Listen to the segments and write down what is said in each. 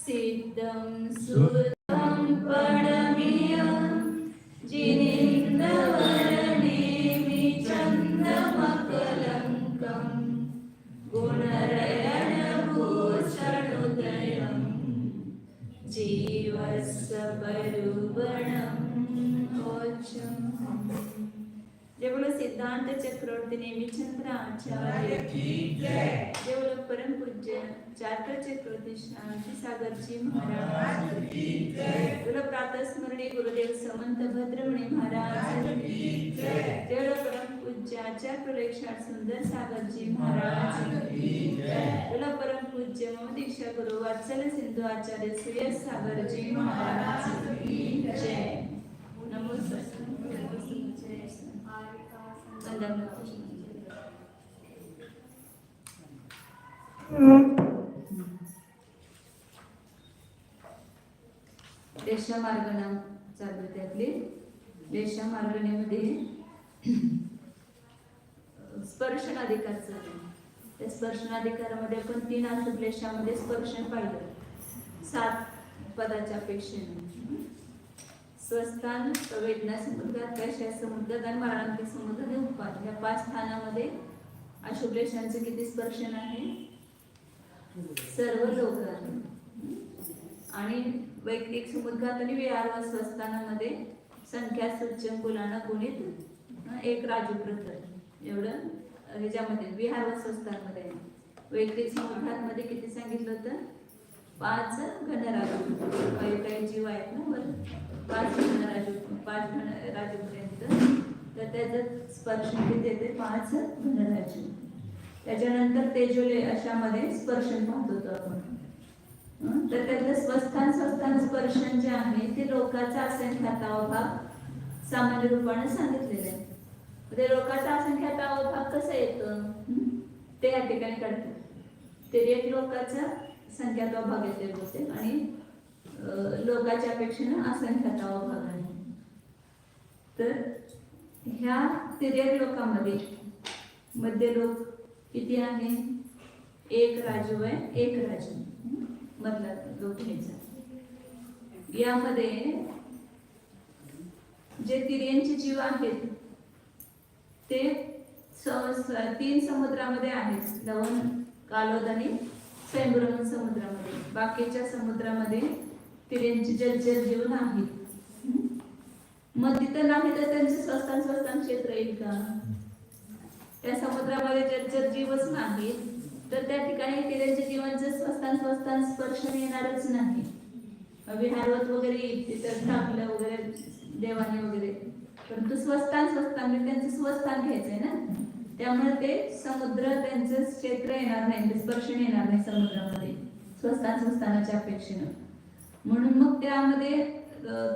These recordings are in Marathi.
सिद्धं सुतं पडमियं जिनेन्द्रवर्णेमिचन्दमकलङ्कं गुणरयणभूषणोदयं जीवस्वरूपणं ओचम्। जय बोलो सिद्धांत चक्रवर्ती नेमिचंद्र आचार्य की जय। जय बोलो परम पूज्य चारकर चक्रवर्ती शांती सागर जी महाराज की जय। बोलो प्रातः स्मरणीय गुरुदेव समंत भद्रमणी महाराज की जय। जय बोलो परम पूज्य आचार्य प्रलेक्षार सुंदर सागर जी महाराज की जय। बोलो परम पूज्य मम दीक्षा गुरु वत्सल सिंधु आचार्य सुयस सागर जी महाराज की जय। नमो रेषा मार्गना चालू होते आपली। रेषा मार्गणेमध्ये स्पर्शनाधिकारचं त्या स्पर्शनाधिकारामध्ये आपण 3 आश्लेषामध्ये स्पर्शन पाहिलं 7 पदाच्या अपेक्षेने स्वस्थान वेदना समुद्रात कैशा समुद्रात आणि मरणांतिक समुद्रात उत्पाद या 5 स्थानामध्ये अशुभलेशांचे किती स्पर्शन आहे सर्व लोक आणि वैक्तिक समुद्रात आणि विहार व स्वस्थानामध्ये संख्या सूच्यंकुलानं गुणित 1 राजूप्रत एवढं ह्याच्यामध्ये विहार व स्वस्थानामध्ये वैक्तिक समुद्रामध्ये किती सांगितलं होतं 5 घनराजू काही जीव आहेत ना बरं 5 घनराजूपर्यंत तर त्याचं स्पर्शन किती येते 5 घनराजू। त्याच्यानंतर तेजोले अशामध्ये स्पर्शन पाहत होतो आपण तर त्यातलं स्वस्थान स्पर्शन जे आहे ते लोकाचा असंख्यात अवभाग सामान्य रूपाने सांगितलेले आहे। ते लोकाचा असंख्यात अवभाग कसं येतं ते या ठिकाणी काढतात ते एक लोकाचा संख्यात अवभाग येते बोलते आणि लोकाच्या अपेक्षेने असंख्यात अवभाग आहे। तर ह्या तिर्यक लोकांमध्ये मध्य लोक किती आहे 1 राजू आहे 1 राजू मधला लोक घ्यायचा। यामध्ये जे तिर्यांचे जीव आहेत ते 3 समुद्रामध्ये आहेत लवण कालोद आणि स्वयंभूरमण समुद्रामध्ये। बाकीच्या समुद्रामध्ये तिर्यांचे जलचर जीव नाहीत। मग तिथं नाही तर त्यांचे स्वस्थान क्षेत्र येईल का त्या समुद्रामध्ये जलचर जीवच नाहीत तर त्या ठिकाणी तिर्यांच्या जीवांचं स्वस्थान स्पर्शन येणारच नाही। विहारवत वगैरे तिथं टाकलं वगैरे देवाने वगैरे परंतु स्वस्थान त्यांचं स्वस्थान घ्यायचंय ना त्यामुळे ते समुद्र त्यांचं क्षेत्र येणार नाही स्पर्शन येणार नाही समुद्रामध्ये स्वस्थानाच्या अपेक्षेनं। म्हणून मग त्यामध्ये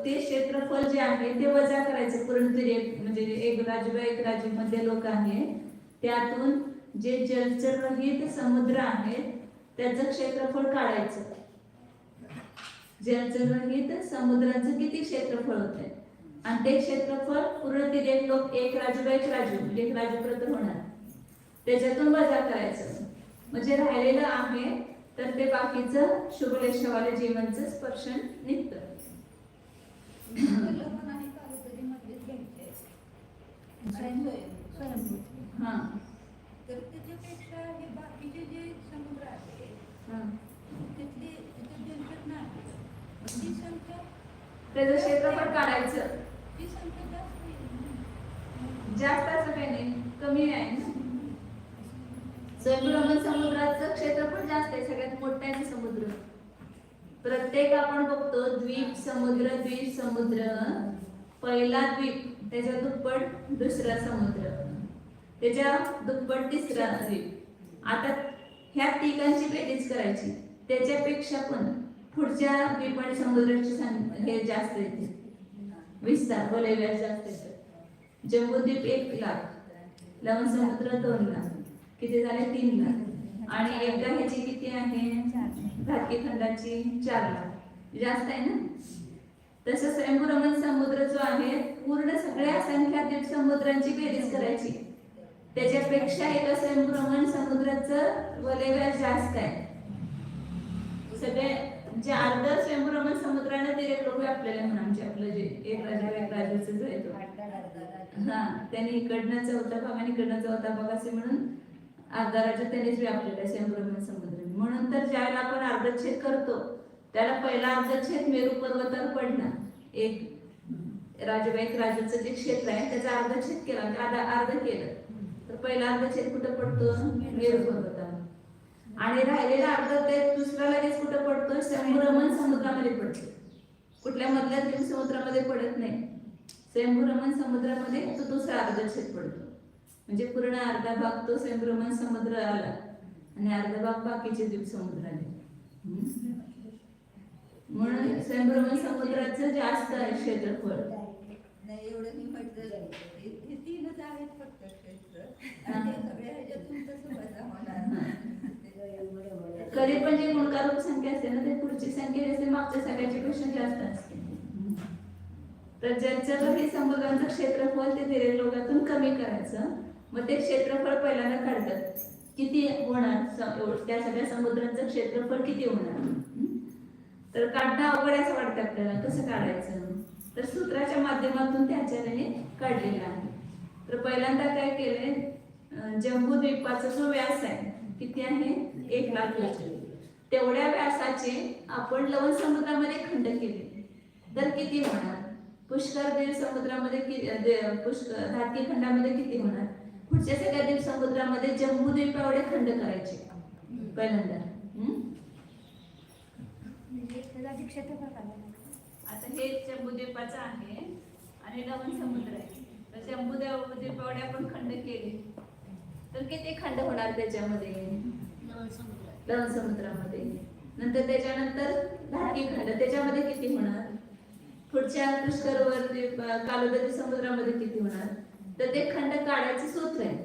ते क्षेत्रफळ जे आहे ते वजा करायचं पूर्ण म्हणजे 1 राजू मध्ये लोक आहे त्यातून जे जलचर रहित समुद्र आहेत त्याचं क्षेत्रफळ काढायचं। जलचर रहित समुद्राचं किती क्षेत्रफळ होतंय आणि ते क्षेत्रफळ पूर्ण तिर्यक लोक 1 राजू प्रत होणार त्याच्यातून वजा करायचं म्हणजे राहिलेलं आहे तर ते बाकीचं शुभलेशवाले जीवांचं स्पर्शन निघतं। हा तर त्याच्यापेक्षा हे बाकीचे जे समुद्र आहेत तिथली जलचर नाही ती संख्या त्याचं क्षेत्रफळ काढायचं ती संख्या जास्त असं काही नाही कमी आहे ना। स्वयंभूरमण समुद्राचं क्षेत्रफळ जास्त आहे सगळ्यात मोठा आहे समुद्र। प्रत्येक आपण बघतो द्वीप समुद्र पहिला द्वीप त्याच्या दुप्पट दुसरा समुद्र त्याच्या दुप्पट तिसरा द्वीप। आता ह्या तिघांची बेरीज करायची त्याच्यापेक्षा पण पुढच्या द्वीप आणि समुद्राची हे जास्त येते विस्तार वलय जास्त येते। जम्बूद्वीप 1 लाख लवण समुद्र 2 लाख किती झाले 3 लाख आणि एकदा ह्याची किती आहे भारतीय खंडाची 4 लाख जास्त आहे ना। तसं स्वयंभूरमण समुद्र जो आहे पूर्ण सगळ्या असंख्यात समुद्रांची बेरीज करायची त्याच्यापेक्षा एका स्वयंभ्रमण समुद्राचं वलय व्यास जास्त आहे. सगळे जे अर्ध स्वयंभ्रमण समुद्राने ते लोक आपल्याला म्हणा, म्हणजे आपलं जे एक राजाचं जो आहे तो, हा त्यांनी इकडनं चौथा भाग आणि इकडनं चौथा भाग असे म्हणून अर्धा राजा त्यांनीच व्यापलेला आहे स्वयंभ्रमण समुद्र. म्हणून तर ज्यावेळेला आपण अर्धच्छेद करतो त्याला पहिला अर्धच्छेद मेरू पर्वतावर पडला. एक राजाचं जे क्षेत्र आहे त्याचा अर्धच्छेद केला, अर्ध केलं तर पहिला अर्धच्छेद कुठं पडतो? मेरू पर्वतावर. आणि राहिलेला अर्ध ते दुसरा लगेच कुठं पडतो? स्वयंभ्रमण समुद्रामध्ये पडतो. कुठल्या मधल्या द्वीप समुद्रामध्ये पडत नाही. स्वयंभ्रमण समुद्रामध्ये तो दुसरा अर्धच्छेद पडतो. म्हणजे पूर्ण अर्धा भाग तो स्वयंभ्रमण समुद्र आला आणि अर्धा भाग बाकीचे द्वीप समुद्र आले. म्हणून स्वयंभ्रमण समुद्राचं जास्त आहे क्षेत्रफळ. नाही एवढं मी म्हटलं हे तीनच आहेत फक्त क्षेत्र, आणि ते सगळ्या ह्याच्यातून तसं वजा होणार. कधी पण जी गुणकारक संख्या असते ना, ते पुढची संख्या असते मागच्या सगळ्याच्या पेक्षा जास्त असते. तर ज्यांचं हे समुद्रांचं क्षेत्रफळ ते दिलेल्या लोकांतून कमी करायचं. मग ते क्षेत्रफळ पहिल्यांदा काढतात, किती होणार त्या सगळ्या समुद्रांचं क्षेत्रफळ किती होणार. तर काढणं अवघड असं वाटतं आपल्याला, कसं काढायचं? तर सूत्राच्या माध्यमातून त्या आचार्याने काढलेलं आहे. तर पहिल्यांदा काय केलंय, जम्बूद्वीपाचा जो व्यास आहे किती आहे? 1,00,000. तेवढ्या व्यासाचे आपण लवण समुद्रामध्ये खंड केले तर किती होणार? पुष्कर द्वीप समुद्रामध्ये धातकी खंडामध्ये किती होणार? पुढच्या सगळ्या द्वीप समुद्रामध्ये जम्बूद्वीप एवढे खंड करायचे पहिल्यांदा. आता हे जम्बूद्वीपाचं आहे आणि लवण समुद्र आहे. तर जम्बूद्वीप एवढे आपण खंड केले तर किती खंड होणार त्याच्यामध्ये? लवण समुद्रामध्ये. नंतर त्याच्यानंतर धातकी खंड त्याच्यामध्ये किती होणार? पुढच्या पुष्कर कालोदरी समुद्रामध्ये किती होणार? तर ते खंड काढायचं सूत्र आहे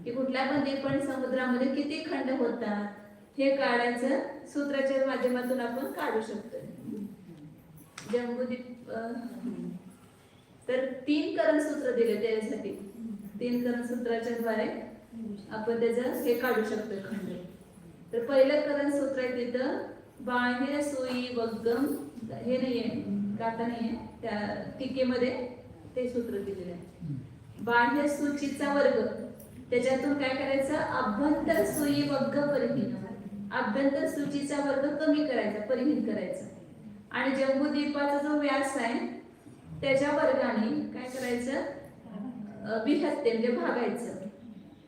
की कुठल्या पण समुद्रामध्ये किती खंड होतात हे काढायचं सूत्राच्या माध्यमातून आपण काढू शकतो. जम्बूद्वीप तर 3 करण सूत्र दिले त्यासाठी. 3 करण सूत्राच्या द्वारे आपण त्याचं हे काढू शकतो खंड. तर पहिलं करण सूत्र आहे तिथं बाह्य सुई वग्गम, हे नाहीये गाता नाहीये त्या टीकेमध्ये ते सूत्र दिलेलं आहे. बाह्य सूचीचा वर्ग, त्याच्यातून काय करायचं? अभ्यंतर सुई वग्ग परिहीन. अभ्यंतर सूचीचा वर्ग कमी करायचा, परिहीन करायचा. आणि जम्बूद्वीपाचा जो व्यास आहे त्याच्या वर्गाने काय करायचं? विभक्ती म्हणजे भागायचं.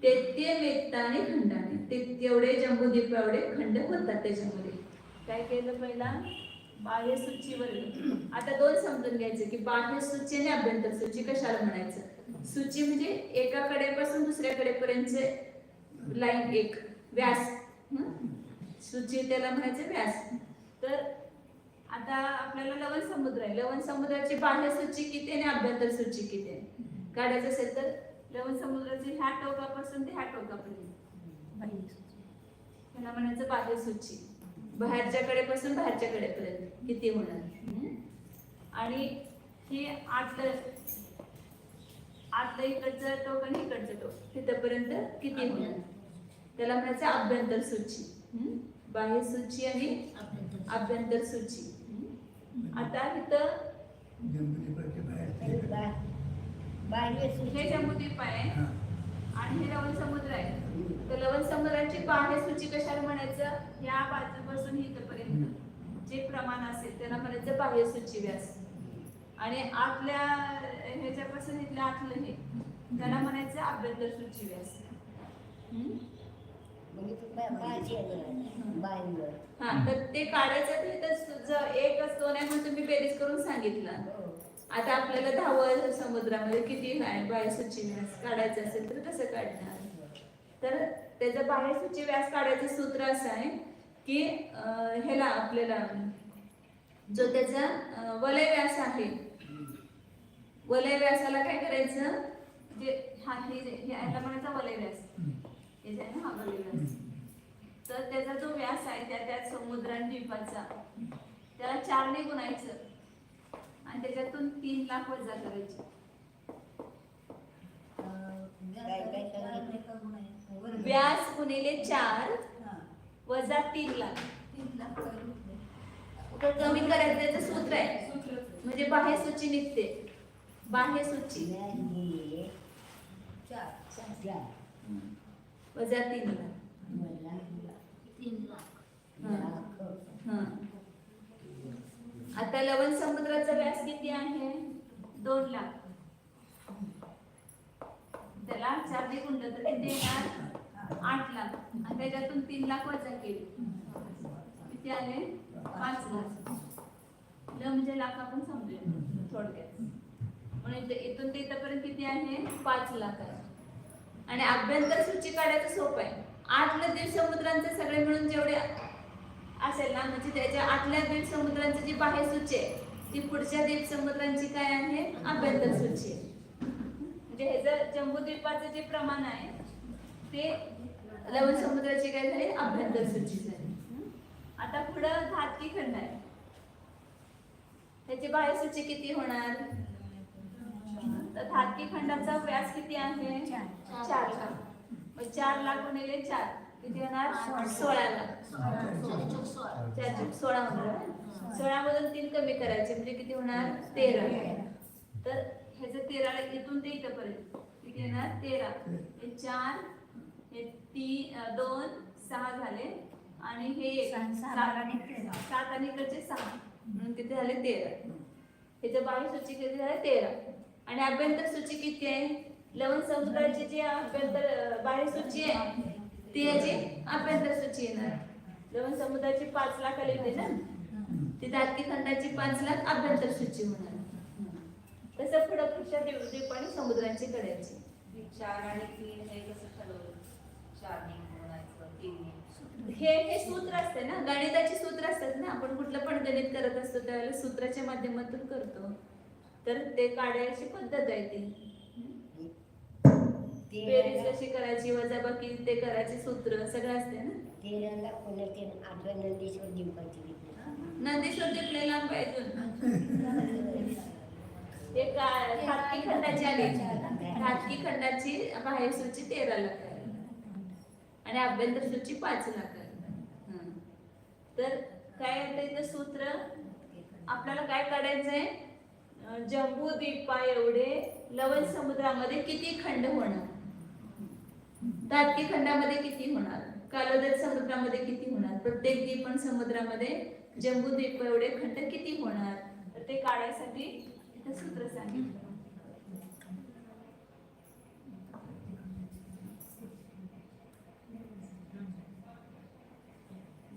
ते वेत्ताने खंडाने ते तेवढे जम्बूद्वीप एवढे खंड होतात. त्याच्यामध्ये काय केलं? पहिला बाह्य सूची वर्ग. आता 2 समजून घ्यायचं की बाह्य सूची आणि अभ्यंतर सूची कशाला म्हणायचं. सूची म्हणजे एका कडेपासून दुसऱ्या कडेपर्यंतचे लाईन, एक व्यास. सूची त्याला म्हणायचं व्यास. तर आता आपल्याला लवण समुद्र आहे. लवण समुद्राची बाह्य सूची किती आणि अभ्यंतर सूची किती आहे काढायचं असेल तर लवण समुद्राची ह्या टोकापासून ते ह्या टोकापर्यंत ह्याला म्हणायचं बाह्य सूची. बाहेरच्या कडेपासून बाहेरच्या कडेपर्यंत किती होणार. आणि हे आतलं इकडचं टोक आणि इकडचं टोक तिथपर्यंत किती होणार त्याला म्हणायचं अभ्यंतर सूची. बाह्य सूची आणि अभ्यंतर सूची. आता इथं हे जम्बूद्वीप आहे आणि हे लवण समुद्र आहे. तर लवण समुद्राची बाह्य सूची कशाला म्हणायचं? या बाजूपासून इथपर्यंत जे प्रमाण असेल त्याला म्हणायचं बाह्य सूची व्यास. आणि आतल्या ह्याच्यापासून इथल्या आतलं हे त्याला म्हणायचं अभ्यंतर सूची व्यास. हा, तर ते काढायचं तर एकच 2 आहे म्हणून तुम्ही बेरीज करून सांगितलं. आता आपल्याला 10व्या समुद्रामध्ये किती आहे बाह्य सूची व्यास काढायचं असेल तर कसं काढणार? तर त्याचं बाह्य सूची व्यास काढायचं सूत्र असं आहे की ह्याला आपल्याला जो त्याचा वलय व्यास आहे, वलय व्यासाला काय करायचं? जे ह्याला म्हणायचा वलय व्यास, हे आहे ना हा वलय व्यास. तर त्याचा जो व्यास आहे त्या समुद्र आणि द्वीपाचा त्याला 4 ने गुणायचं आणि त्याच्यातून 3 लाख वजा करायचे. व्यास गुणिले 4 वजा 3 लाख. 3 लाख कमी करायचं त्याचं सूत्र आहे, म्हणजे बाह्य सूची निघते. बाह्य सूची वजा 3 लाख. हं. आता लवण समुद्राचा व्यास किती आहे? 2 लाख. त्याला 4 ने गुणलं तर किती येणार? 8 लाख. आणि त्याच्यातून 3 लाख वजा केले, किती आले? 5 लाख. ल म्हणजे लाख आपण समजूया थोडक्यात. म्हणून इथून ते इथपर्यंत किती आहे? 5 लाख आहे. आणि अभ्यंतर सूची काढायचं सोपं आहे. 8 द्वीप समुद्रांचे सगळे मिळून जेवढे असेल ना, म्हणजे त्याच्या 8 द्वीप समुद्रांची जी बाह्य सूची आहे ती पुढच्या द्वीप समुद्रांची काय आहे? अभ्यंतर सूची आहे. म्हणजे हे जर जम्बूद्वीपाचं जे प्रमाण आहे ते लवण समुद्राची काय झाली? अभ्यंतर सूची झाली. आता पुढं धातकी खंड आहे, त्याची बाह्य सूची किती होणार? तर धातकी खंडाचा व्यास किती आहे? 4 लाख. मग 4 लाख गुणिले 4 किती होणार? 16 लाख. 16 होणार. 16 मधून 3 कमी करायचे म्हणजे किती होणार? 13. तर ह्याचं 13 इथून ते इथपर्यंत किती येणार? 13. हे 4 हे 3 2 6 झाले आणि हे 7 आणि इकडचे 6 म्हणून किती झाले? 13. ह्याचं बाह्य सूची किती झाले? 13. आणि अभ्यंतर सूची किती आहे? लवण समुद्राची जी अभ्यंतर बाह्य सूची आहे ती याची अभ्यंतर सूची येणार. लवण समुद्राची 5 लाख आली होती ना, ती धातकी खंडाची 5 लाख अभ्यंतर सूची होणार. तसं पुढं पुढच्या द्वीप आणि समुद्रांची कड्याची 4 आणि 3 हे कसं ठरवलं? 4 ने गुणायचं 3 ने. हे सूत्र असते ना, गणिताची सूत्र असतात ना. आपण कुठलं पण गणित करत असतो त्यावेळेला सूत्राच्या माध्यमातून करतो. तर ते काढायची पद्धत आहे ती. बेरीज कशी करायची, वजाबाकी ते करायचे सूत्र सगळं असते ना. नंदीश्वर जिंकले लांब पाहिजे. एक धातकी खंडाची आली, धातकी खंडाची बाह्य सूची 13 लाख आहे आणि अभ्यंतर सूची 5 लाख आहे. तर काय आहे इथं सूत्र? आपल्याला काय काढायचंय? जम्बूद्वीपा एवढे लवण समुद्रामध्ये किती खंड होणार, धातकी खंडामध्ये किती होणार, कालोदर समुद्रामध्ये किती होणार, प्रत्येक द्वीप समुद्रामध्ये जम्बूद्वीप एवढे खंड किती होणार, तर ते काढायसाठी इथं सूत्र सांगितलं.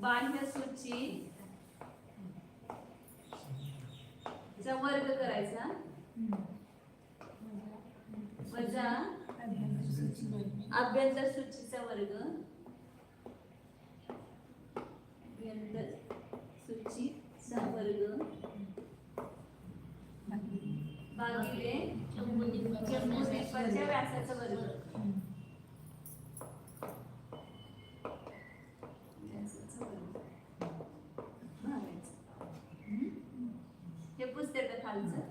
बाह्य सूची चा वर्ग करायचा वजा अभ्यंतर सूचीचा वर्ग, अभ्यंतर सूचीचा वर्ग भागिले जम्बूद्वीपाच्या व्यासाचा वर्ग. हे पुस्तक खालचं.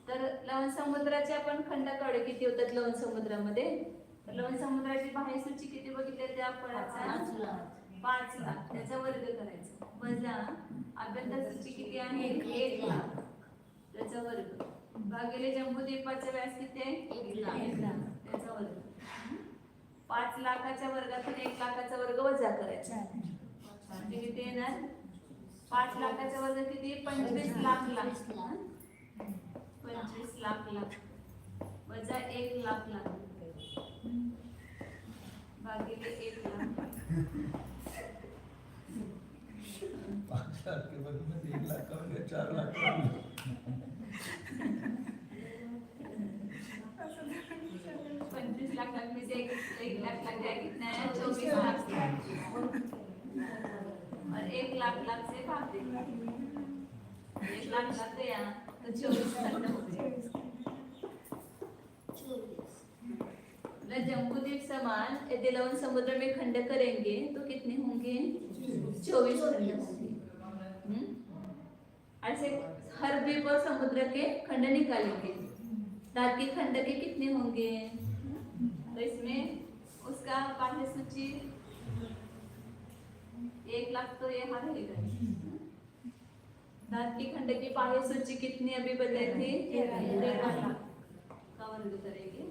तर लवण समुद्राचे आपण खंड काढू किती होतात लवण समुद्रामध्ये. तर लवण समुद्राची बाह्य सूची किती बघितली त्या फळाचा 5 लाख, त्याचा वर्ग करायचा वजा अभ्यंतर सूची किती आहे 1 लाख, त्याचा वर्ग भागिले जम्बूद्वीपाचा व्यास किती आहे 1 लाख, त्याचा वर्ग. 5 लाखाच्या वर्गातून 1 लाखाचा वर्ग वजा करायचा म्हणजे किती येणार? 5 लाखाचा वर्ग किती? 25 लाख लाख. 25 लाख लाख वजा 1 लाख लाख भागिले 1 लाख. 5 लाख के बदले में 1 लाख का हो गया, 4 लाख का हो गया. 25 लाख लाख में से 1 लाख लग जाए कितना है? 24 लाख. और 1 लाख लाख से भाग दे. 1 लाख लाख गया तो 24 खंड हो गए. जम्बूद्वीप समान यदि लवण समुद्र में खंड करेंगे तो कितने होंगे? 24 खंड होंगे. ऐसे हर द्वीप और समुद्र के खंड निकालेंगे। धात के खंड के कितने होंगे? तो इसमें उसका बाह्य सूची 1 लाख तो यहाँ रहेगा। धात के खंड की बाह्य सूची कितनी अभी बताई थी? 13 लाख का वर्ग करेंगे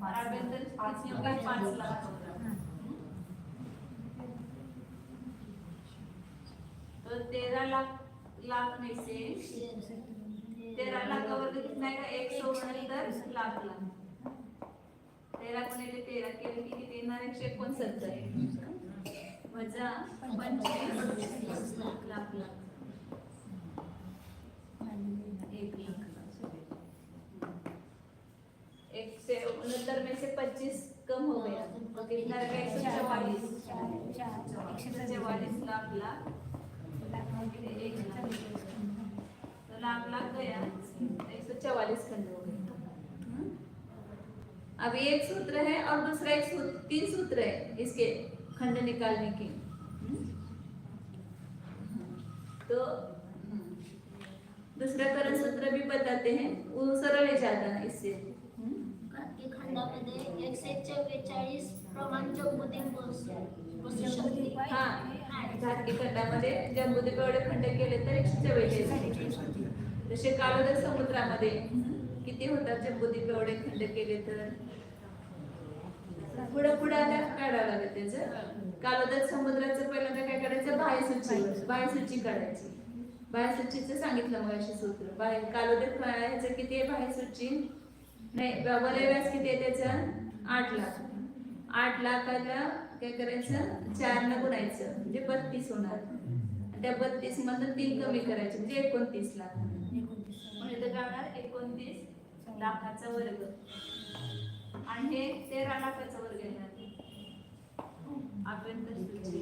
और आभ्यंतर कितनी होगी? 5 लाख होगा। तो 13 लाख में से 13 लाख का वर्ग कितना है? 169 लाख। 13 गुणिले 13 केले की किती येणार? 169 वजा 25 लाख। 169 में से 25 कम हो गया तो कितना रहेगा? 144 लाख। तो लाख गया 144 खंड हो गए। अब एक सूत्र है और दूसरा एक सूत्र, 3 सूत्र है इसके खंड निकालने के। तो दूसरा करण सूत्र भी बताते हैं, वो सरल है ज्यादा इससे। खंडामध्ये 144 प्रमाण जम्बूद्वीप बसू शकते. हाँ, धात के खंडामध्ये जम्बूद्वीप एवढे खंड केले तर 144. जसे कालोदर समुद्रामध्ये किती होतात जम्बूद्वीप एवढे खंड केले तर? पुढे आता काढावं लागेल त्याचं। कालोदर समुद्राचं पहिल्यांदा काय करायचं? बाह्यसूची काढायची। बाह्यसूचीचं सांगितलं मग अशी सूत्र। कालोदर ह्याचं किती आहे बाह्यसूची? नाही, वलय व्यास किती आहे त्याचं? 8 लाख। 8 लाखाला काय करायचं? 4 ने गुणायचं म्हणजे 32 होणार। त्या 32 मधून 3 कमी करायचे म्हणजे 29 लाख। म्हणजे इथं काय होणार? 29 लाखाचा वर्ग आणि हे 13 लाखाचा वर्ग येणार। आभ्यंतर सूची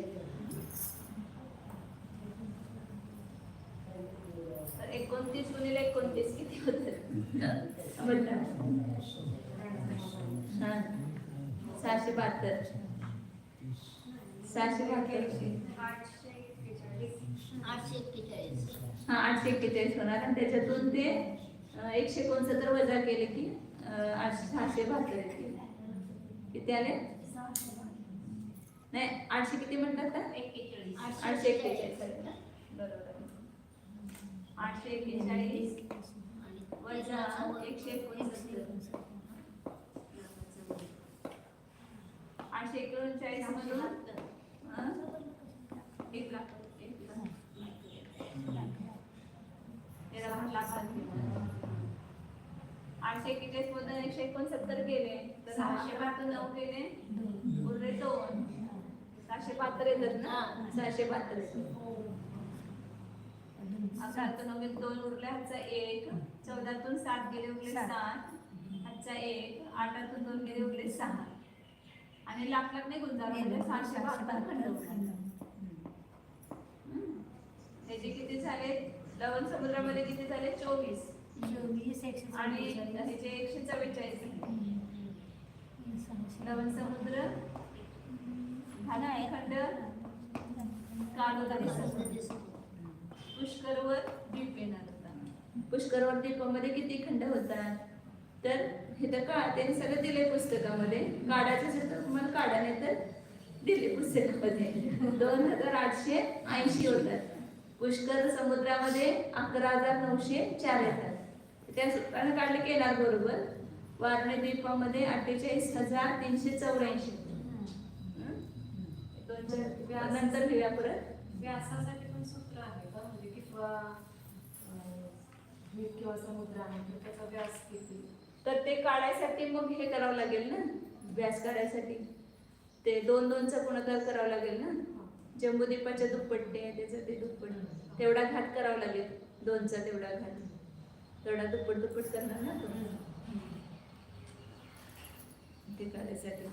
तर 29 गुणिले 29 किती होतं? म्हणता 672. 672 हा 841 होणार आणि त्याच्यातून ते 169 वजा केले की 672 येतील. किती आले? नाही 800 किती म्हणतात का? 841 बरोबर. 841 वजा 169. 839 मधून 1 लाख. तेरा लाख. 841 मधून 169 गेले तर 672 गेले उरले 2. 672 येतात ना? 672 येतात. 11 2 उरले, हातचा 1. 14तून 7 गेले उरले 7. हातचा 1. 8तून 2 गेले उरले 6. आणि लाख निघून जाणार म्हणजे 672 खंड. त्याचे किती झाले? लवण समुद्रामध्ये किती झाले? 24. आणि ह्याचे 144. लवण समुद्र, खंड, कालोदरी समुद्र. पुष्करवर द्वीप येणार होता। पुष्करवर द्वीपामध्ये किती खंड होतात? तर हे तर त्यांनी सगळं दिले पुस्तकामध्ये। काढायचं असेल तर तुम्हाला काढा, नाही तर दिले पुस्तकामध्ये। 2880 होतात। पुष्कर समुद्रामध्ये 11904 येतात। त्या सूत्राने काढले की येणार बरोबर। वारणे द्वीपामध्ये 48384. नंतर घेऊया परत। व्यासासाठी पण सूत्र आहे का? म्हणजे किंवा समुद्र आहे तर त्याचा व्यास किती? तर ते काढायसाठी मग हे करावं लागेल ना, व्यास काढायसाठी ते 2-2चा गुणाकार करावा लागेल ना। जम्बूद्वीपाच्या दुप्पट आहे त्याचं, ते दुप्पट तेवढा घात करावा लागेल। 2चा तेवढा घात, तेवढा दुप्पट करणार ना ते काढायसाठी।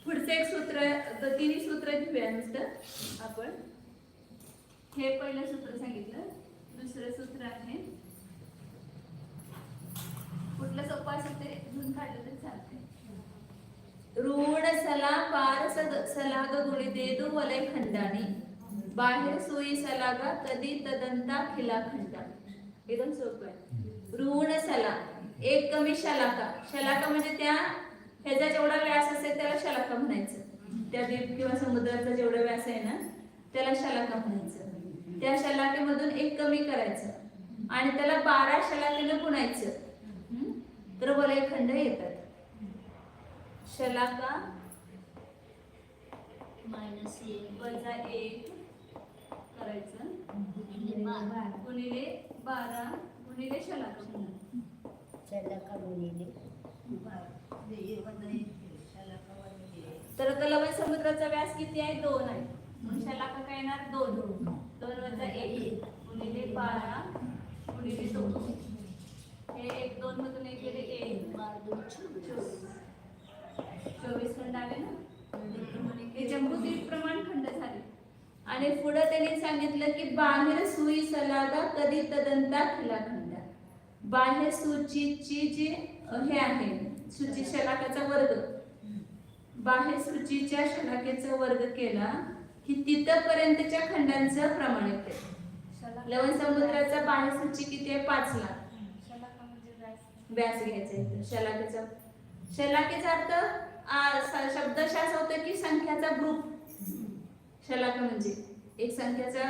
पुढचं एक सूत्र, तर 3 सूत्र घेऊया नुसतं आपण। हे पहिलं सूत्र सांगितलं, दुसरं सूत्र आहे कुठलं सोपं असेल ते घेऊन काढलं तर चालते। ऋण सला पार सलाग गुणिते दु वलय खंडानी बाहेर सोयी सलागा तदी तदंता खिला खंडा। एकदम सोपं आहे. ऋण सला, एक कमी शलाका. शलाका म्हणजे त्या ह्याचा जेवढा व्यास असेल त्याला शलाका म्हणायचं. त्या द्वीप किंवा समुद्राचा जेवढा व्यास आहे ना त्याला शलाका म्हणायचं. त्या शलाकेमधून एक कमी करायचं आणि त्याला 12 शलाकेनं गुणायचं. तर वलयखंड येतात. शलाका -1 वजा 1 करायचं गुणिले 12 गुणिले 12 गुणिले शलाका. शलाका गुणिले तर आता लवण समुद्राचा व्यास किती आहे? 2 आहे. मग शलाका काय येणार? 2. 2 वजा 1 गुणिले 12 गुणिले 2. हे 1 2 मधून 1 गेले 1 24 खंड आले ना. हे जम्बूद्वीप प्रमाण खंड झाले. आणि पुढे त्यांनी सांगितलं की बाहेर सुई सलागा कधी तदंता खिलाखंड. बाह्य सूचीची जी हे आहे सूची शलाकाचा वर्ग, बाह्य सूचीच्या शलाकेचा वर्ग केला की तिथपर्यंतच्या खंडांचं प्रमाण येते. लवण समुद्राचा बाह्य सूची किती आहे? 5 लाख. शलाका म्हणजे व्यास घ्यायचा इथं शलाकेचा. शलाकेचा अर्थ शब्दशः असं होतं की संख्याचा ग्रुप. शलाका म्हणजे एक संख्याचा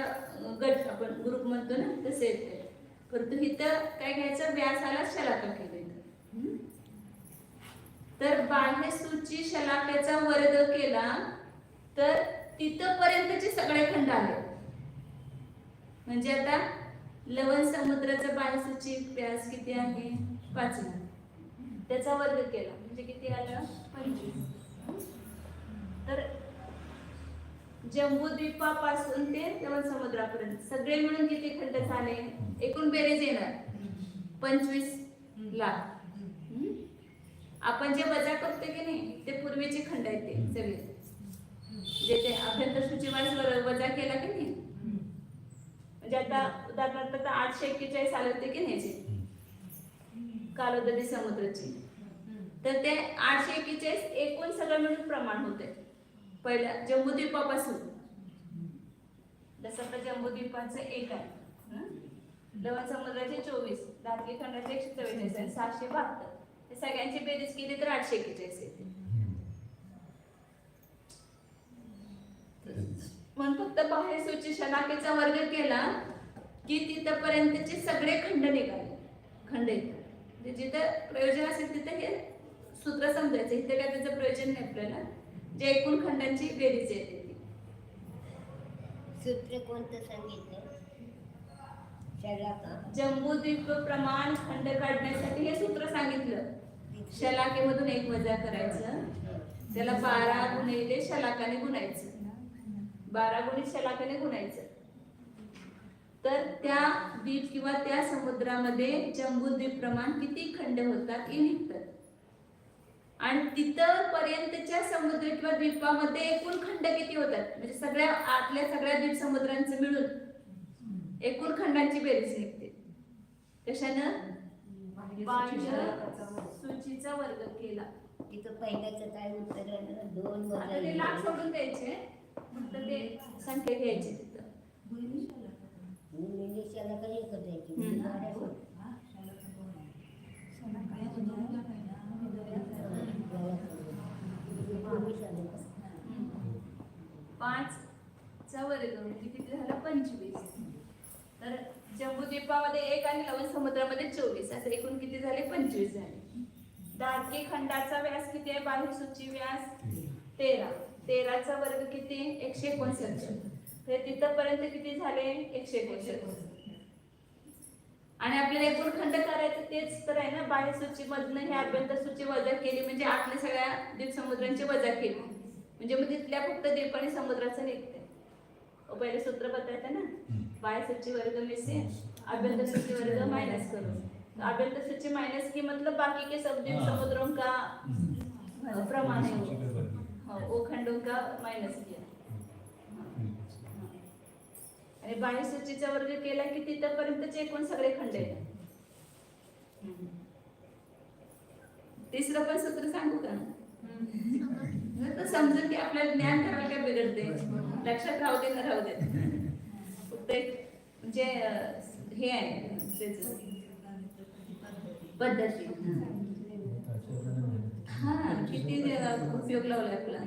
गट, आपण ग्रुप म्हणतो ना तसे येते. परंतु इथं काय घ्यायचं? व्यासाला शलाका केलं. तर बाह्य सूची शलाकेचा वर्ग केला तर तिथपर्यंतचे सगळे खंड आले. म्हणजे आता लवण समुद्राचा बाह्य सूची व्यास किती आहे? 5 लाख. त्याचा वर्ग केला म्हणजे किती आलं? 25. तर जम्बूद्वीपापासून ते लवण समुद्रापर्यंत सगळे मिळून किती खंड झाले? एकूण बेरीज येणार 25 लाख. आपण जे वजा करतो की नाही ते पूर्वीचे खंड आहेत ते सगळे, जे ते अभ्यंतर सूचीवर वजा केला की नाही. म्हणजे आता उदाहरणार्थ 841 आले होते की नाही कालोदरी समुद्राची. तर ते 841 एकूण सगळं मिळून प्रमाण होते पहिल्या जम्बूद्वीपापासून. जसं आता जम्बूद्वीपाचं 1 आहे, लवण समुद्राचे 24, दादगी खंडाचे 144 आणि 772. हे सगळ्यांची बेरीज केली तर 841 येते. म्हणून फक्त बाह्य सूची शलाकेचा वर्ग केला की तिथपर्यंतचे सगळे खंड निघाले. खंड येतात जिथं प्रयोजन असेल तिथे हे सूत्र समजायचं. इथे काय त्याचं प्रयोजन नाही आपल्याला. जे एकूण खंडांची बेरीज येते ती. सूत्र कोणतं सांगितलं? शलाका जम्बूद्वीप प्रमाण खंड काढण्यासाठी हे सूत्र सांगितलं. शलाकेमधून 1 वजा करायचं, त्याला 12 गुणिले शलाकाने गुणायचं. 12 गुणिले शलाकाने गुणायचं. तर त्या द्वीप किंवा त्या समुद्रामध्ये जम्बूद्वीप प्रमाण किती खंड होतात हे निघतात. आणि तिथं पर्यंतच्या समुद्र किंवा द्वीपामध्ये एकूण खंड किती होतात म्हणजे सगळ्या आतल्या सगळ्या द्वीप समुद्रांचं मिळून एकूण खंडांची बेरीज निघते. कशानं? बाह्य सूचीचा वर्ग केला. तिथं पहिल्याचं काय उत्तर आलं? 2 आता ते लाख सोडून द्यायचे, फक्त ते संख्या घ्यायची तिथं. गुणिले शलाका एकच द्यायची. हम्म. 5 चा वर्ग म्हणजे किती झाला? 25. तर जम्बूद्वीपामध्ये 1 आणि लवण समुद्रामध्ये 24, असं एकूण किती झाले? 25 झाले. दादगी खंडाचा व्यास किती आहे? बाह्य सूची व्यास 13. 13चा वर्ग किती? 169. तर तिथपर्यंत किती झाले? 169. आणि आपल्याला एकूण खंड करायचं तेच तर आहे ना. बाह्य सूची मधनं हे अभ्यंतर सूची वजा केली म्हणजे आपल्या सगळ्या द्वीप समुद्रांची वजा केली म्हणजे मग तिथल्या फक्त द्वीप आणि समुद्राचं निघते. पहिले सूत्र बतायचं ना, बाह्य सूची वर्ग में से अभ्यंतर सूची वर्ग माइनस करो. तो अभ्यंतर सूची माइनस की मतलब बाकी के सब द्वीप समुद्रों का प्रमाण है वो खंडों का माइनस किया. आणि बाह्य सूचीचा वर्ग केला की तिथपर्यंतचे एकूण सगळे खंड आहेत. तिसरं पण सूत्र सांगू का? तर समजून की आपल्याला ज्ञान करायला काय बिघडते, लक्षात राहू दे न राहू दे. फक्त म्हणजे हे आहे त्याचं पद्धती. हा किती उपयोग लावलाय आपला.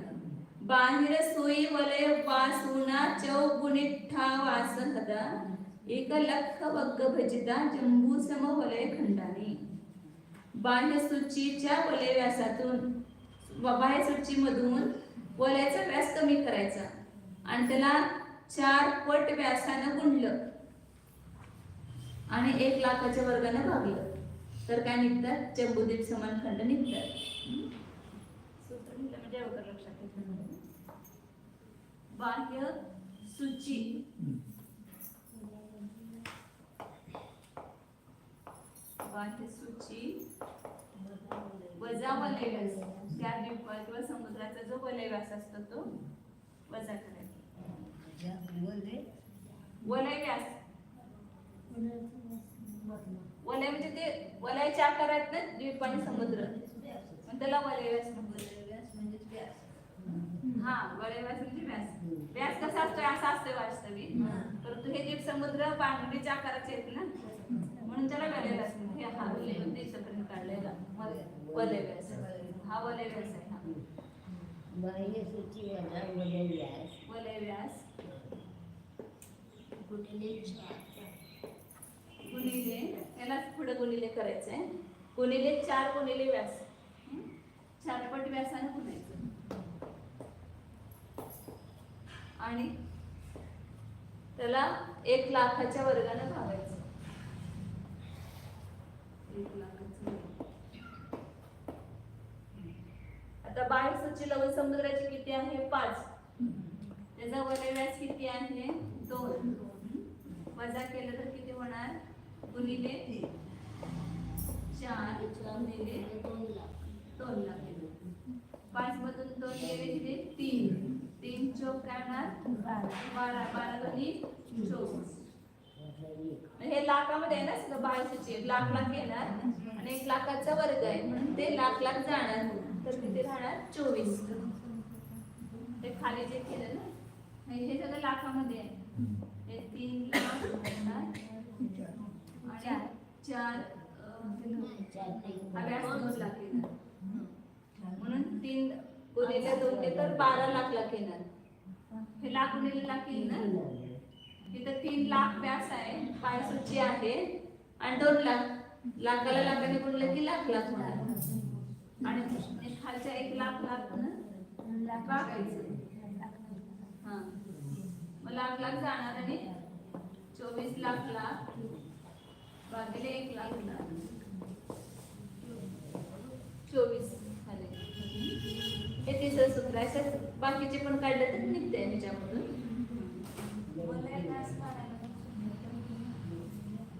बाहेर सोयी वलय वासुना चौगुणिठा वास हदा एक लख वग्ग भजिता जंबू सम वलय खंडानी. बाह्य सूचीच्या वलय व्यासातून बाह्य सूचीमधून वलयाचा व्यास कमी करायचा आणि त्याला 4 पट व्यासानं गुणलं आणि 1 लाखाच्या वर्गाने भागलं तर काय निघतात? जंबूद्वीप समान खंड निघतात. सूत्र लिहिलं म्हणजे अवघड लक्षात येतं. बाह्य सूची वजा वलय व्यास, त्या द्वीप किंवा समुद्राचा जो वलय व्यास असतो तो वजा करायचा. वलय व्यास वलय म्हणजे ते वलयाच्या आकारात ना द्वीप आणि समुद्र, पण त्याला वलय व्यास म्हणतात. हा वलय व्यास म्हणजे व्यास. व्यास कसा असतोय? असा असतोय वास्तविक, परंतु हे द्वीप समुद्र बांगडीच्या आकाराचे आहेत ना, म्हणून त्याला वलय व्यास म्हणतात. हे हा देशापर्यंत काढलेला वलय व्यास, हा वलय व्यास आहे. हा बाह्य सूची वजा वलय व्यास, वलय व्यास गुणिले गुणिले, याला पुढे गुणिले करायचंय, गुणिले 4 गुणिले व्यास, 4 पट व्यासाने गुणायचं आणि त्याला 1 लाखाच्या वर्गाने भागायचं. 1 लाखाचं. आता बाह्य सूची लवण समुद्राची किती आहे? 5. त्याचा वलय व्यास किती आहे? 2. वजा केलं तर किती होणार? गुणिले 4 गुणिले 2 लाख. 5 मधून 2 गेले किती? 3. 3 चौक काय होणार? 12. 12 दोन्ही 24. हे लाखामध्ये आहे ना सगळं. बाह्य सूची लाख लाख येणार आणि 1 लाखाचा वर्ग आहे म्हणून ते लाख लाख जाणार, तर किती राहणार? 24. ते खाली जे केलं ना हे सगळं लाखामध्ये आहे. हे 3 लाख होणार आणि 4 व्यास 2 लाख येणार, म्हणून 3 गुणिले 2 ते तर 12 लाख लाख येणार. हे लाख गुणिले लाख येईल ना. तिथं 3 लाख व्यास आहे, बाह्य सूची आहे आणि 2 लाख. लाखाला लाखाने गुणलं की लाख लाख होणार आणि खालच्या 1 लाख लाख बाकीचं. हा मग लाख लाख जाणार आणि 24 लाख लाख भागिले 1 लाख लाख 24 झाले. हे तिसरं सूत्र आहे. बाकीचे पण काढलं तर निघते ह्याच्यामधून.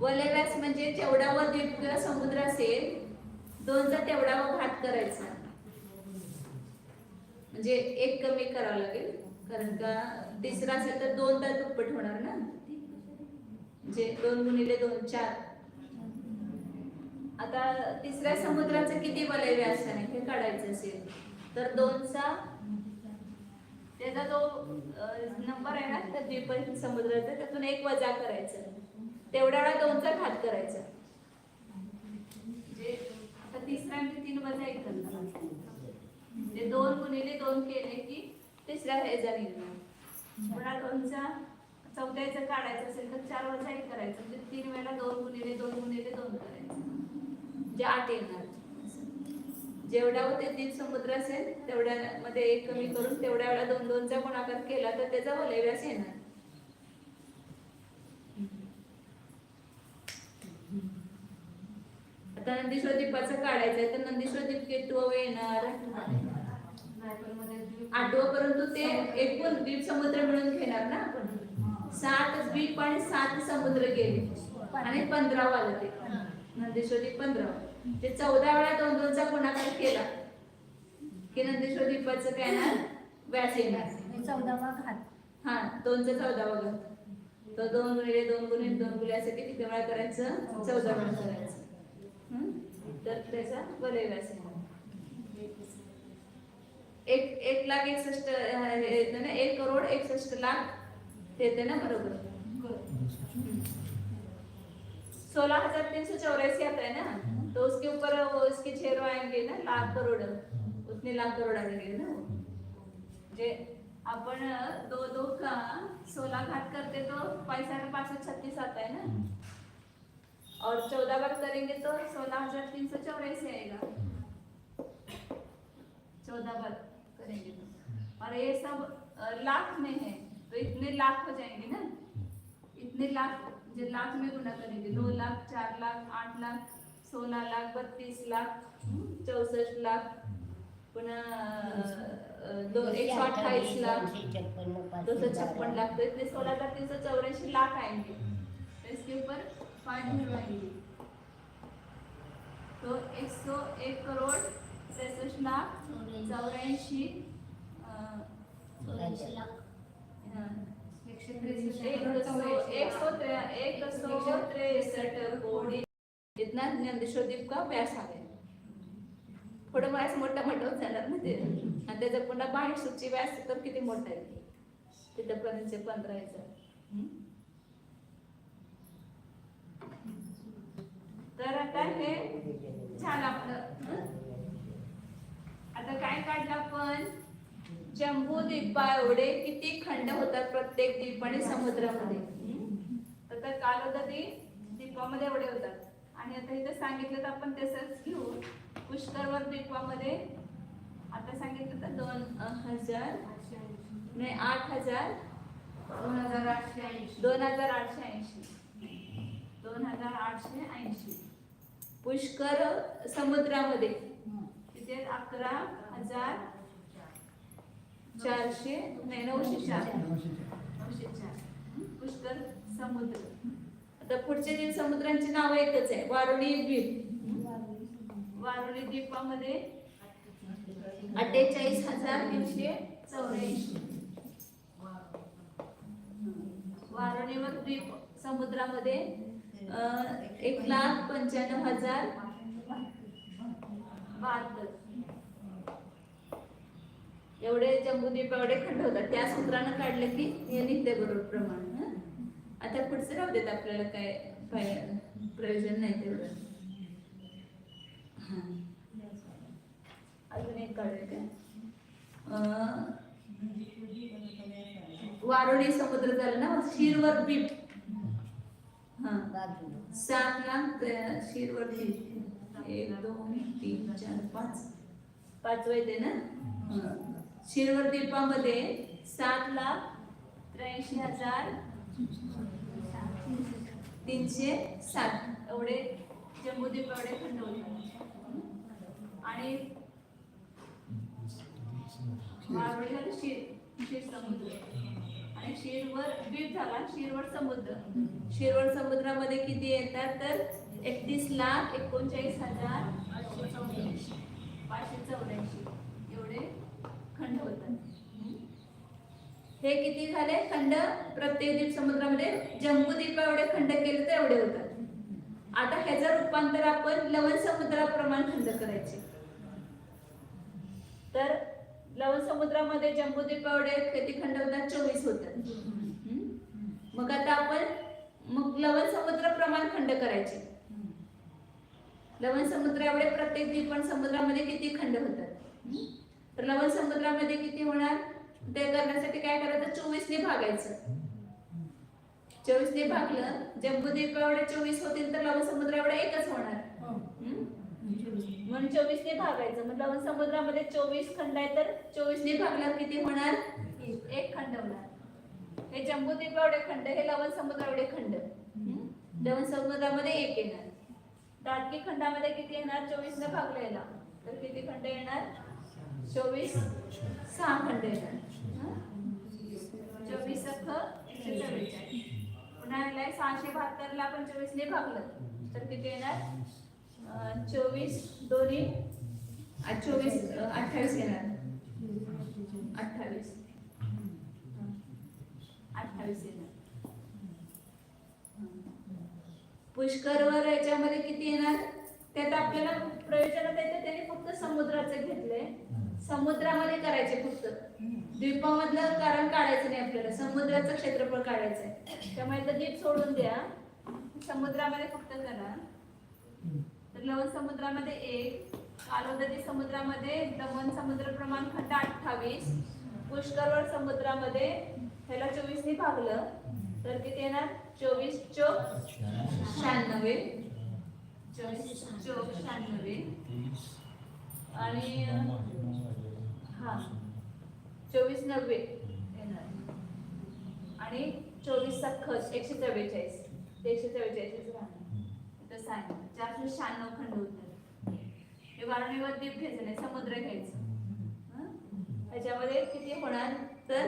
वलय व्यास म्हणजे जेवढा व द्वीप किंवा समुद्र असेल 2चा तेवढा व घात करायचा, म्हणजे 1 कमी करावं लागेल, कारण का तिसरा असेल तर 2 तर दुप्पट होणार ना. म्हणजे 2 गुणिले 2 4. आता तिसऱ्या समुद्राचं किती वलय व्यास आहे हे काढायचं असेल तर 2चा त्याचा जो नंबर आहे ना त्या द्वीप समुद्राचा त्यातून 1 वजा करायचं, तेवढ्या वेळा 2चा घात करायचा. म्हणजे आता तिसरा म्हणजे 3 वजा 1 करणार, म्हणजे 2 गुणिले 2 केले की तिसऱ्या ह्याचा निघणार. पुन्हा 2चा चौथ्याचं काढायचं असेल तर 4 वजा 1 करायचं, म्हणजे 3 वेळा 2 गुणिले 2 गुणिले 2 करायचं, म्हणजे 8 येणार. जेवढा होते द्वीप समुद्र असेल तेवढ्यामध्ये 1 कमी करून तेवढ्या वेळा 2 2चा गुणाकार केला तर त्याचा वलय व्यास येणार. आता नंदीश्वर द्वीपाचं काढायचं आहे तर नंदीश्वर द्वीप कितवं येणार? 8वं, परंतु ते एकूण द्वीप समुद्र मिळून घेणार ना आपण. 7 द्वीप आणि 7 समुद्र गेले आणि 15 आलं ते नंदीश्वर द्वीप 15. ते 14 वेळा 2 2चा गुणाकार केला की नंदीश्वर द्वीपाचं काय ना व्यास येणार 14वा घात. हा 2चा 14वा घात. तो 2 गुणिले 2 गुणिले 2 गुणिले असं किती वेळा करायचं? 14 वेळा करायचं. तर त्याचा वलय व्यास येणार 1 लाख 61 1 करोड 61 लाख येते ना, बरोबर. 16,384 आता है ना, तो उसके ऊपर वो इसके 6 आएंगे ना, लाख करोड़, उतने लाख करोड़ आएंगे ना वो। जे अपन 2 का 16 घात करते तो 5,536 आता है ना, और 14 बार करेंगे तो 16,384 आएगा, 14 बार करेंगे तो। और ये सब लाख में है, तो इतने लाख हो जाएंगे ना, इतने लाख जो लाख में गुना करेंगे, 2 लाख, 4 लाख, 8 लाख, 16 लाख, 32 लाख, 64 लाख, पुन्हा 128 लाख, 256 लाख, तो इतने 16,384 लाख आएंगे, तो इसके ऊपर 5 जीरो आएंगे, तो 101 करोड़ 63 लाख 84 163 कोटी इतना ज्ञानेश्वरदीप का व्यास आहे. थोडं व्यास मोठा होत जाणार ना ते, आणि त्याचा पुन्हा बाहेर सूची व्यास तर किती मोठा आहे तिथपर्यंत 15,000. तर आता हे झालं आपलं. आता काय काढलं आपण, जम्बू द्वीपा एवढे किती खंड होतात प्रत्येक द्वीप आणि समुद्रामध्ये. तर कालोदरी द्वीपामध्ये एवढे होतात, आणि आता इथे सांगितलं तर आपण तसंच घेऊ. पुष्करवर द्वीपामध्ये आता सांगितलं तर 2,000 नाही 8,000 2,880 पुष्कर समुद्रामध्ये तिथे 11,400 नाही 904 पुष्कर समुद्र. आता पुढचे द्वीप समुद्रांची नाव एकच आहे, वारुणी द्वीप. वारुणी द्वीपामध्ये 48,384 वारुणीवर द्वीप समुद्रामध्ये 1,95,072 एवढे जम्बूद्वीप एवढे खंड होतात. त्या सूत्रानं काढलं की हे निघते बरोबर प्रमाण. आता पुढचं राहू देत, आपल्याला काय प्रयोजन नाही तेवढं. अजून एक काढूया काय, वारुणी समुद्र झालं ना. शिरवर द्वीप 7 लाख शिरवर द्वीप 1 2 3 4 5 येते ना. शिरवर द्वीपामध्ये 7,83,307 एवढे जम्बूद्वीप एवढे खंड होतात. आणि वारुणी झालं क्षीर समुद्र, आणि शिरवर द्वीप झाला शिरवर समुद्र. शिरवर समुद्रामध्ये किती येतात तर 31,39,584 एवढे खंड होतात. हे किती झाले खंड प्रत्येक द्वीप समुद्रामध्ये. जम्बूद्वीप एवढे खंड केले तर एवढे होतात. आता ह्याचं रूपांतर आपण लवण समुद्राप्रमाणे खंड करायचे. तर लवण समुद्रामध्ये जम्बूद्वीप एवढे किती खंड होतात 24 होतात. मग आता आपण लवण समुद्र प्रमाण खंड करायचे. लवण समुद्र एवढे प्रत्येक द्वीप समुद्रामध्ये किती खंड होतात. तर लवण समुद्रामध्ये किती होणार ते करण्यासाठी काय करायचं, 24 ने भागायचं. 24 ने भागलं, जम्बूद्वीप एवढे 24 होतील तर लवण समुद्र एवढा एकच होणार. म्हणून 24 ने भागायचं. मग लवण समुद्रामध्ये 24 खंड आहे तर 24 ने भागल्यावर किती होणार, 1 खंड होणार. हे जम्बूद्वीप एवढे खंड, हे लवण समुद्र एवढे खंड. लवण समुद्रामध्ये 1 येणार. दाटकी खंडामध्ये किती येणार, 24 ने भागलं याला तर किती खंड येणार, 24 6 खंड येणार. 24 अख्ख 144. पुन्हा 672 ला आपण 24 ने भागलं तर किती येणार, 24 दोन्ही 28 येणार. 28 येणार. पुष्करवर याच्यामध्ये किती येणार, त्यात आपल्याला प्रयोजनात येते त्याने फक्त समुद्राचं घेतलंय. समुद्रामध्ये करायचे फक्त, द्वीपामधलं कारण काढायचं नाही आपल्याला, समुद्राचं क्षेत्रफळ काढायचंय. त्यामुळे द्वीप सोडून द्या. समुद्रामध्ये फक्त करा. तर लवण समुद्रामध्ये 1, कालोदरी समुद्रामध्ये दमन समुद्र प्रमाण खंड 28, पुष्करवड समुद्रामध्ये ह्याला 24 ने भागलं तर किती येणार? 24 चोक 96, 24 चोक 96 आणि हा 24 90 येणार आणि 24 सखस 144 ते 144 राहणार. तर सांग 496 खंड उत्तर. हे वारणेवर द्वीप घ्यायचं नाही, समुद्र घ्यायचं. ह्याच्यामध्ये किती होणार? तर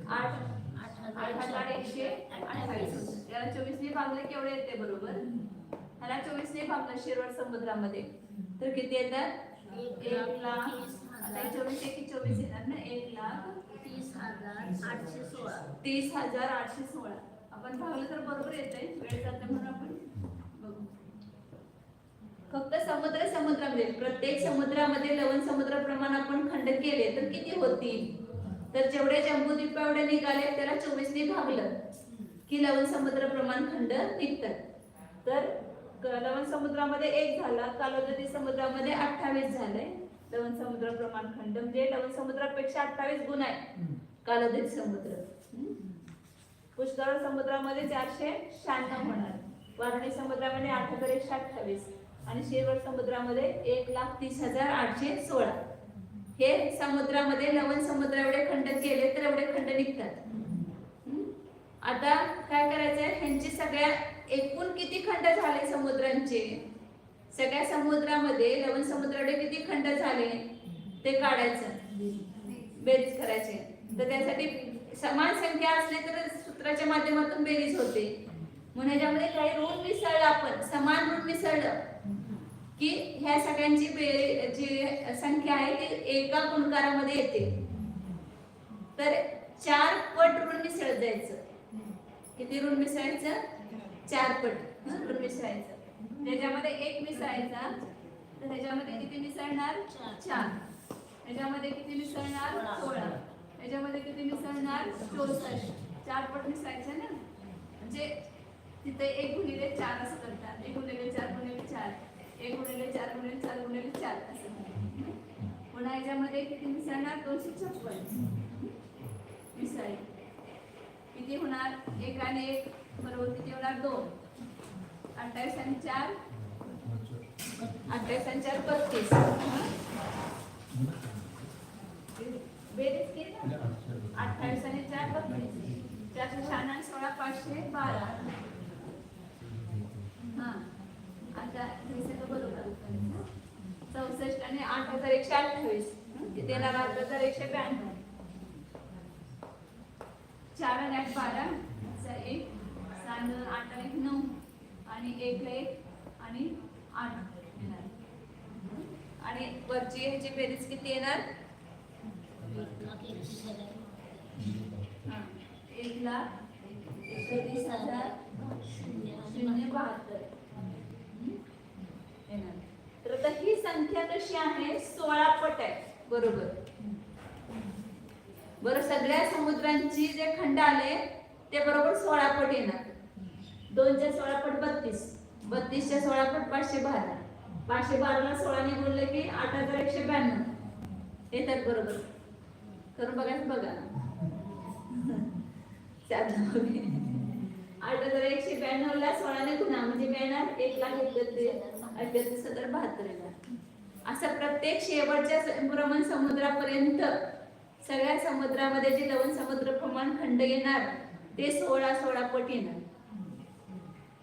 8 128. याला 24 ने भागलं केवढे येते बरोबर? ह्याला 24 ने भागलं शिरवड समुद्रामध्ये तर किती येतात? 1 लाख. आता 24 एकी 24 येणार ना, 1,30,816. 30,816 आपण भागलं तर बरोबर येते. वेळ जाते म्हणून आपण बघू. फक्त समुद्रामध्ये प्रत्येक समुद्रामध्ये लवण समुद्र प्रमाण आपण खंड केले तर किती होतील? तर जेवढे जम्बूद्वीप एवढे निघाले त्याला 24 ने भागलं की लवण समुद्र प्रमाण खंड निघतात. तर लवण समुद्रामध्ये 1 झाला, कालोदरी समुद्रामध्ये 28 झाले. लवण समुद्र प्रमाण खंड म्हणजे लवण समुद्रापेक्षा 28 गुण आहे कालोदरी समुद्र. पुष्करवड समुद्रामध्ये 496 होणार, वारणी समुद्रामध्ये 8,128 आणि शिरवड समुद्रामध्ये 1,30,816. हे समुद्रामध्ये लवण समुद्र एवढे खंड केले तर एवढे खंड निघतात. आता काय करायचंय? ह्यांची सगळ्या एकूण किती खंड झाले समुद्रांचे? सगळ्या समुद्रामध्ये लवण समुद्र एवढे किती खंड झाले ते काढायचं, बेरीज करायचे. तर त्यासाठी समान संख्या असली तर सूत्राच्या माध्यमातून बेरीज होते. म्हणून ह्याच्यामध्ये काही ऋण मिसळलं, आपण समान ऋण मिसळलं की ह्या सगळ्यांची जी संख्या आहे ती एका गुणकारामध्ये येते. तर 4 पट ऋण मिसळत जायचं. किती ऋण मिसळायचं? 4 पट ऋण मिसळायचं. त्याच्यामध्ये 1 मिसळायचा तर ह्याच्यामध्ये किती मिसळणार? 4. ह्याच्यामध्ये किती मिसळणार? 16. ह्याच्यामध्ये किती मिसळणार? 64. 4 पट मिसळायचं ना, म्हणजे तिथे 1 गुणिले 4 असं करतात. 1 गुणिले 4 गुणिले 4, 1 गुणिले 4 गुणिले 4 गुणिले 4 असं. पुन्हा ह्याच्यामध्ये किती मिसळणार? 256 मिसळ. किती होणार? 1 आणि 1 बरोबर किती होणार? 2. 28 आणि 4 28 आणि 4 32. बेरीज केली ना? 28 आणि 4 32. 496 आणि 16 512. हा आता हे सगळं बरोबर. 64 आणि 8,128 किती येणार? 8,192. 4 आणि 8 12, 1 6 8 आणि 9 आणि 1 1 आणि 8 येणार. आणि वरची ह्याची बेरीज किती येणार? 1,31,072 येणार. तर आता ही संख्या कशी आहे? 16 पट आहे बरोबर. बरं, सगळ्या समुद्रांची जे खंड आले ते बरोबर 16 पट येणार. 2 च्या 16 पट 32, 32 च्या 16 पट 512, 512 ला 16 ने गुणले की 8,192 येतात बरोबर. करून बघायचं बघा. 8,192 ला 16 ने गुणा म्हणजे काय येणार? 1,38,072 येणार. असं प्रत्येक शेवटच्या संक्रमण समुद्रापर्यंत सगळ्या समुद्रामध्ये जे लवण समुद्र प्रमाण खंड येणार ते 16 पट येणार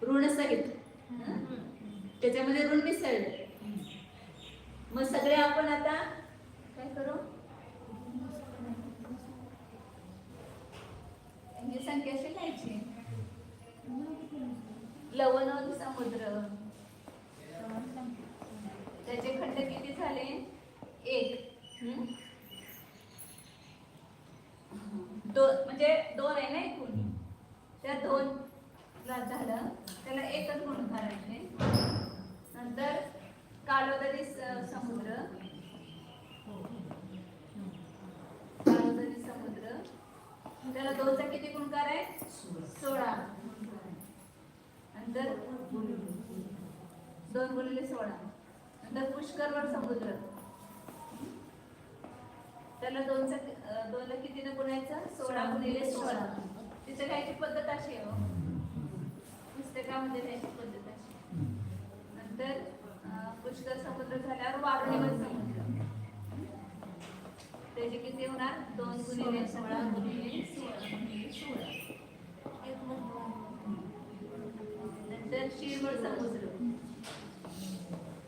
ऋण सहित. त्याच्यामध्ये ऋण मिसळले. मग सगळे आपण आता काय करू? ही संख्या अशी लिहायची. लवण समुद्र त्याचे खंड किती झाले? 1. 2 म्हणजे 2 आहे ना एकूण. त्या 2 ला झालं त्याला एकच गुण करायचे. नंतर कालोदरी समुद्र, कालोदरी समुद्र त्याला 2चा किती गुणकार आहे? 16. नंतर 2 गुणिले 16. नंतर पुष्करवर समुद्र, त्याला 2ला कितीने गुणायचं? 16 गुणिले 16. तिथे लिहायची पद्धत अशी आहे हो. पुस्तकामध्ये लिहायची पद्धत अशी. नंतर पुष्कर समुद्र झाल्यावर वारुणीवर समुद्र, त्याचे किती होणार? 2 गुणिले 16 गुणिले 16. नंतर शीरवर समुद्र,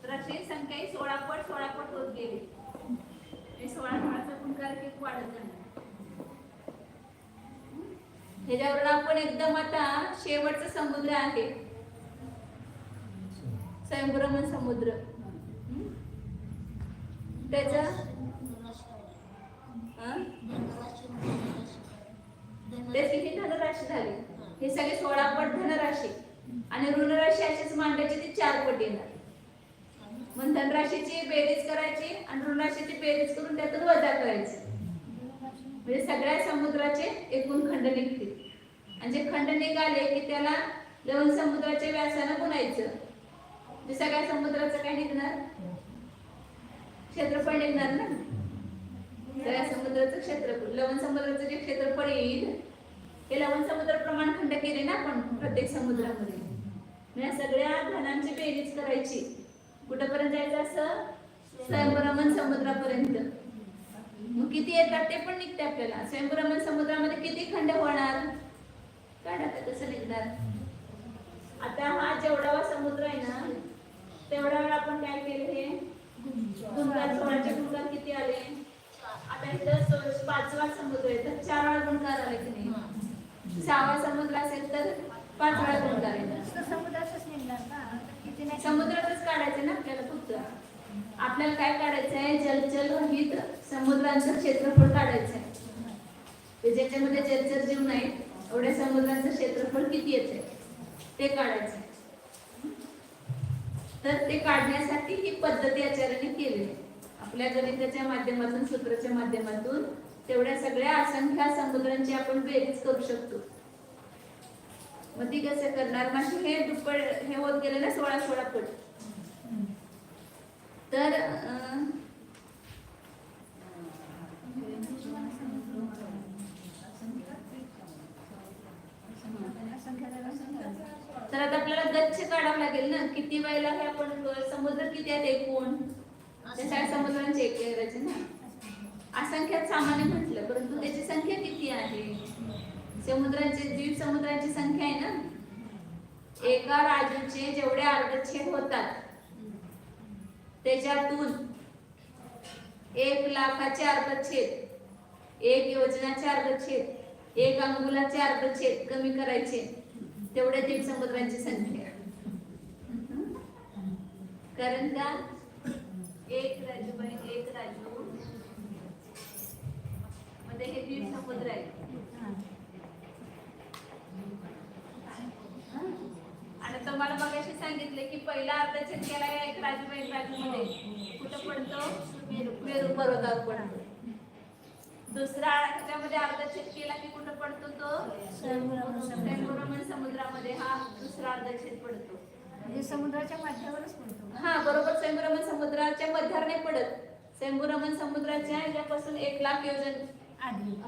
तर अशी संख्या 16 पट होत गेली. 16चा गुणकार एक वाढत जाणार. ह्याच्यावर आपण एकदम आता शेवटचा समुद्र आहे स्वयंभ्रमण समुद्र, त्याचा त्याची ही धनराशी झाली. हे सगळे 16 पट धनराशी आणि ऋणराशी अशीच मांडायची, ती 4 पट येणार. मग धनराशीची बेरीज करायची आणि ऋणराशीची बेरीज करून त्यातून वजा करायची, म्हणजे सगळ्या समुद्राचे एकूण खंड निघतील. आणि जे खंड निघाले की त्याला लवण समुद्राच्या व्यासानं गुणायचं. जे सगळ्या समुद्राचं काय निघणार? क्षेत्रफळ निघणार ना. सगळ्या समुद्राचं क्षेत्रफळ, लवण समुद्राचं जे क्षेत्रफळ येईल हे लवण समुद्र प्रमाण खंड केले ना आपण प्रत्येक समुद्रामध्ये. या सगळ्या धनांची बेरीज करायची. कुठपर्यंत जायचं? असं स्वयंभ्रमण समुद्रापर्यंत. मग किती येतात ते पण निघते आपल्याला. स्वयंभ्रमण समुद्रामध्ये किती खंड होणार? काढा कसं निघणार. आता हा जेवढा समुद्र आहे ना तेवढ्या वेळा आपण काय केलं? हे गुणकार 16चे गुणकार किती आले? आता इथं 5वा समुद्र आहे तर 4 वेळा गुणकार आले की नाही. 6वा समुद्र असेल तर 5 वेळा गुणकार येतात. समुद्राचंच निघणार का? किती नाही समुद्रातच काढायचं ना आपल्याला. फक्त आपल्याला काय काढायचं आहे? जलचर रहित समुद्रांचं क्षेत्रफळ काढायचं आहे. ज्याच्यामध्ये जलचर जीव नाही एवढ्या समुद्रांचं क्षेत्रफळ किती येते ते काढायचं. तर ते काढण्यासाठी ही पद्धती आचार्याने केली. आपल्या गणिताच्या माध्यमातून, सूत्राच्या माध्यमातून तेवढ्या सगळ्या असंख्य समुद्रांची आपण बेरीज करू शकतो. मग ती कसं करणार? म्हणजे हे दुप्पट हे होत गेले ना 16 पट. तर तर आता आपल्याला गच्छ काढावं लागेल ना. किती वेळेला हे आपण समुद्र किती आहेत एकूण? त्या सगळ्या समुद्रांची एक करायचे ना. असंख्यात सामान्य म्हटलं, परंतु त्याची संख्या किती आहे? समुद्रांची द्वीप समुद्रांची संख्या आहे ना. एका राजूचे जेवढे अर्धछेद होतात त्याच्यातून 1 लाखाचे अर्धछेद, 1 योजनाचे अर्धछेद, 1 अंगुलाचे अर्धछेद कमी करायचे. तेवढे द्वीप समुद्रांची संख्या. कारण का? 1 राजू मध्ये हे द्वीप समुद्र आहे. आणि तुम्हाला मगाशी सांगितले की पहिला अर्धछेद केला 1 राजू मध्ये कुठं पडतो? मेरू पर्वतावर पडतो. दुसरा त्याच्यामध्ये अर्धछेद केला की कुठं पडतो? तो स्वयंभ्रमण समुद्रामध्ये हा दुसरा अर्धछेद पडतो. म्हणजे समुद्राच्या मध्यावरच पडतो. हा बरोबर. स्वयंभ्रमण समुद्राच्या मध्यावर नाही पडत. स्वयंभ्रमण समुद्राच्या ह्याच्यापासून 1 लाख योजन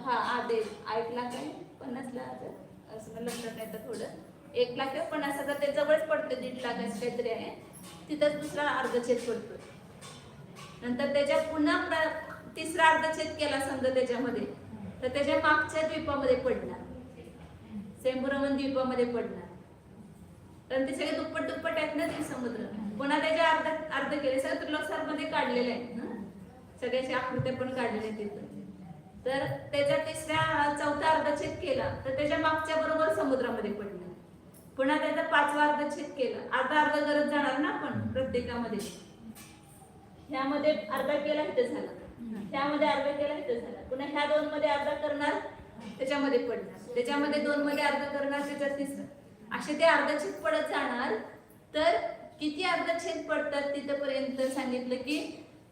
हा आधे 1 लाख आहे 50,000 असं मला लक्षात नाही तर थोडं 1,50,000 ते जवळच पडते. 1.5 लाख असं काहीतरी आहे. तिथंच दुसरा अर्धछेद पडतो. नंतर त्याच्या पुन्हा तिसरा अर्धछेद केला समजा त्याच्यामध्ये तर त्याच्या मागच्या द्वीपामध्ये पडणार, स्वयंभ्रमण द्वीपामध्ये पडणार. तर ते सगळे दुप्पट आहेत ना ते समुद्र. पुन्हा त्याच्या अर्ध केले सगळं त्रिलोकसरमध्ये काढलेले आहेत ना. सगळ्याची आकृत्या पण काढलेल्या आहेत तिथं. तर त्याच्या चौथा अर्धछेद केला तर त्याच्या मागच्या बरोबर समुद्रामध्ये पडणार. पुन्हा त्याचा 5वा अर्धछेद केला. अर्ध करत जाणार ना आपण प्रत्येकामध्ये. ह्यामध्ये अर्धा केला इथं झाला, ह्यामध्ये अर्धा केला इथं झाला. पुन्हा ह्या 2 मध्ये अर्धा करणार त्याच्यामध्ये पडणार, त्याच्यामध्ये 2 मध्ये अर्धा करणार त्याच्यात तिसरा. असे ते अर्धछेद पडत जाणार. तर किती अर्धछेद पडतात तिथपर्यंत सांगितलं की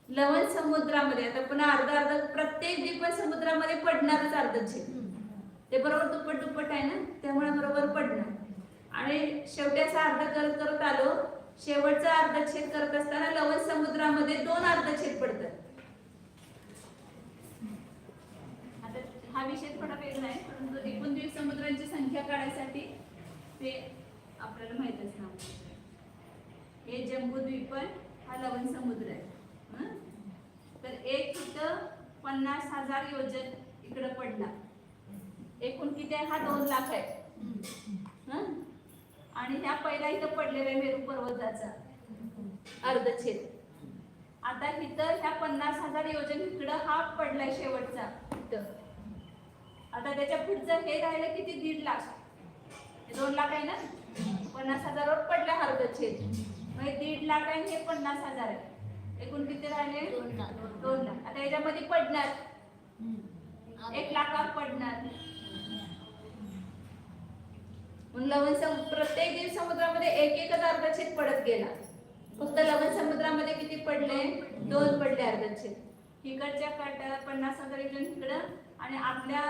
लवण समुद्रामध्ये आता पुन्हा अर्धा प्रत्येक द्वीप समुद्रामध्ये पडणारच अर्धछेद. ते बरोबर दुप्पट आहे ना त्यामुळे बरोबर पडणार. आणि शेवटी असा अर्धा करत आलो शेवटचा अर्धछेद करत असताना लवण समुद्रामध्ये 2 अर्धछेद पडतात. आता हा विषय थोडा वेगळा आहे, परंतु एकूण द्वीपसमुद्रांची संख्या काढायसाठी ते आपल्याला माहित असणार. हे जम्बूद्वीप आहे, हा लवण समुद्र आहे. हं? तर एक इथं 50,000 योजन इकडे पडला. एकूण किती आहे? हा 2 लाख आहे. हं? आणि ह्या पहिला इथं पडलेला आहे मेरू पर्वताचा अर्धछेद. आता इथं ह्या 50,000 योजन इकडं हा पडलाय शेवटचा इथं. आता त्याच्या पुढचं हे राहिलं किती? 1.5 लाख. 2 लाख आहे ना, 50,000 वर पडला अर्धछेद. मग 1.5 लाख आहे, हे 50,000 आहे. एकूण किती राहिले? 2 लाख. आता याच्यामध्ये पडणार 1 लाखावर पडणार. प्रत्येक द्वीप समुद्रामध्ये एकच अर्धछेद पडत गेला. फक्त लवण समुद्रामध्ये किती पडले? 2 पडले अर्धछेद. इकडच्या काट्याला 50,000 इकडं आणि आपल्या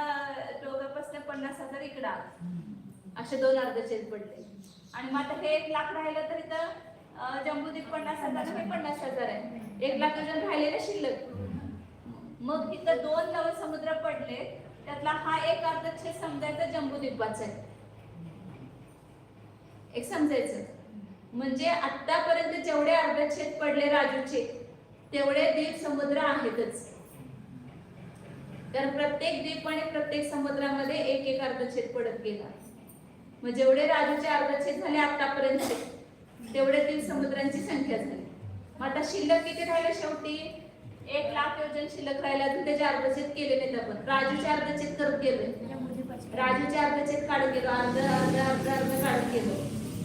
टोकापासून 50,000 इकडं, असे 2 अर्धछेद पडले. आणि मग आता हे 1 लाख राहिलं तर इथं जम्बूद्वीप 50,000 हे 50,000 आहे. 1 लाख योजन राहिलेले शिल्लक. मग इथं 2 लवण समुद्र पडले, त्यातला हा एक अर्धछेद समजायचा जम्बूद्वीपाचा आहे. एक समजायचं म्हणजे आतापर्यंत जेवढे अर्धछेद पडले राजूचे, तेवढे द्वीप समुद्र आहेतच. कारण प्रत्येक द्वीप आणि प्रत्येक समुद्रामध्ये एक अर्धछेद पडत गेला. मग जेवढे राजूचे अर्धछेद झाले आतापर्यंत, तेवढे द्वीप समुद्रांची संख्या झाली. मग आता शिल्लक किती राहिले? शेवटी 1 लाख योजन शिल्लक राहिला. अजून त्याचे अर्धछेद केले नाहीत आपण. राजूचे अर्धछेद करत गेलोय, राजूचे अर्धछेद काढत गेलो, अर्ध अर्ध अर्ध अर्ध काढत गेलो.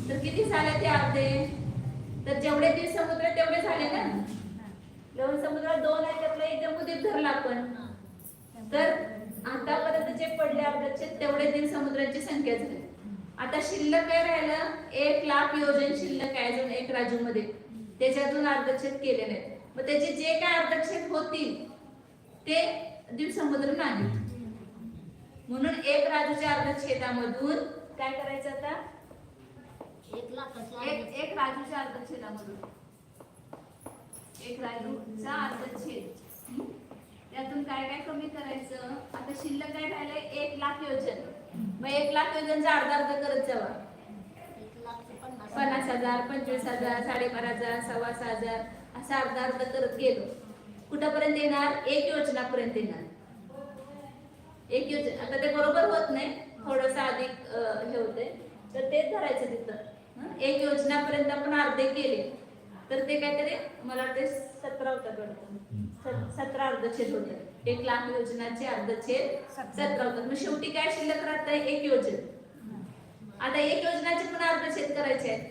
तर किती झाले ते अर्धे? तर जेवढे द्वीप समुद्र तेवढे झाले ना. लवण समुद्रात 2 आहे, त्यातला एक जम्बूद्वीप धरला आपण. तर आतापर्यंत जे पडले अर्धछेद तेवढे द्वीप समुद्रांची संख्या झाली. आता शिल्लक काय राहिलं? 1 लाख योजन शिल्लक आहे अजून एक राजूमध्ये. त्याच्यातून अर्धछेद केले नाहीत. मग त्याचे जे काय अर्धछेद होतील ते द्वीप समुद्र नाही. म्हणून एक राजूच्या अर्धछेदामधून काय करायचं? आता 1 लाखाचा एक राजूच्या अर्धछेदामधून, एक राजूचा अर्धछेद, त्यातून काय काय कमी करायचं? आता शिल्लक काय राहिलंय? 1 लाख योजन. मग 1 लाख योजनचा अर्धा अर्ध करत जावा. 50,000, 25,000, 12,500, 6,500 असं अर्धा अर्ध करत गेलो. कुठपर्यंत येणार? 1 योजनापर्यंत येणार. 1 योजना. आता ते बरोबर होत नाही, थोडस अधिक हे होते, तर ते धरायचं तिथं. 1 योजनापर्यंत आपण अर्धे केले तर ते काहीतरी मला वाटते 17 होतात वाटतं. 17 अर्धछेद होतात. 1 लाख योजनाचे अर्धछेद 17 होतात. मग शेवटी काय शिल्लक राहत आहे? 1 योजना. आता 1 योजनाचे पण अर्धछेद करायचे आहेत.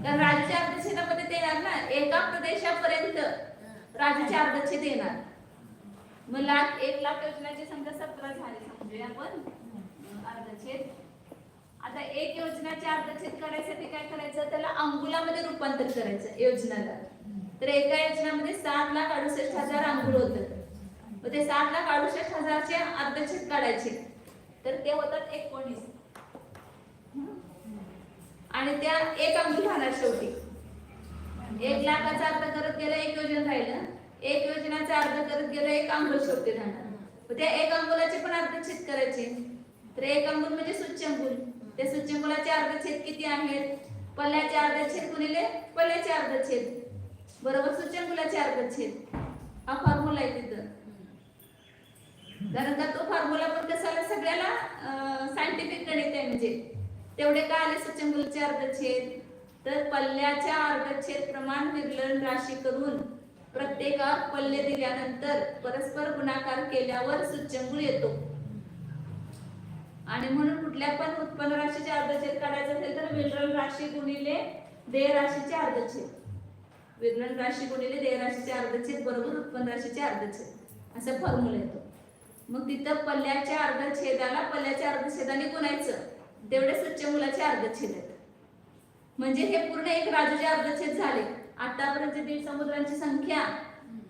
कारण राजूच्या अर्धछेदामध्ये ते येणार ना, एका प्रदेशापर्यंत राजूचे अर्धछेद येणार. मग 1 लाख योजनाची संख्या 17 झाली समजूया आपण अर्धछेद. आता 1 योजनाचे अर्धछेद करायसाठी काय करायचं? त्याला अंगुलामध्ये रूपांतर करायचं योजनाला. तर एका योजनामध्ये 7,68,000 अंगुल होतं. मग ते 7,68,000चे अर्धछेद काढायचे, तर ते होतात 19. आणि त्या 1 अंगुल राहणार शेवटी. 1 लाखाचा अर्ध करत गेलं 1 योजना राहिलं, 1 योजनाचा अर्ध करत गेलं 1 अंगुल शेवटी राहणार. मग त्या 1 अंगुलाचे पण अर्धछेद करायचे. तर 1 अंगुल म्हणजे सूच्यंगुल. त्या सूच्यंगुलाचे अर्धछेद किती आहेत? पल्ल्याचे अर्धछेद गुणिले पल्ल्याचे अर्धछेद बरोबर सूच्यंगुलाचे अर्धछेद. हा फॉर्म्युला आहे तिथं. कारण का तो फॉर्म्युला पण कसाला सगळ्याला सायंटिफिक गणित आहे. म्हणजे तेवढे काय आले सूच्यंगुलाचे अर्धछेद? तर पल्ल्याच्या अर्धछेद प्रमाण विरलन राशी करून प्रत्येकावर पल्ले दिल्यानंतर परस्पर गुणाकार केल्यावर सूच्यंगुल येतो. आणि म्हणून कुठल्या पण उत्पन्न राशीचे अर्धछेद काढायचं असेल तर विरलन राशी गुणिले देय राशीचे अर्धछेद. विरलन राशी गुणिले देय राशीचे अर्धछेद बरोबर उत्पन्न राशीचे अर्धछेद असा फॉर्म्युला येतो. मग तिथं पल्ल्याच्या अर्धछेदाला पल्ल्याच्या अर्धछेदाने गुणायचं, तेवढे सूच्यंगुलाचे अर्धछेद आहेत. म्हणजे हे पूर्ण एक राजूचे अर्धछेद झाले. आतापर्यंत द्वीप समुद्रांची संख्या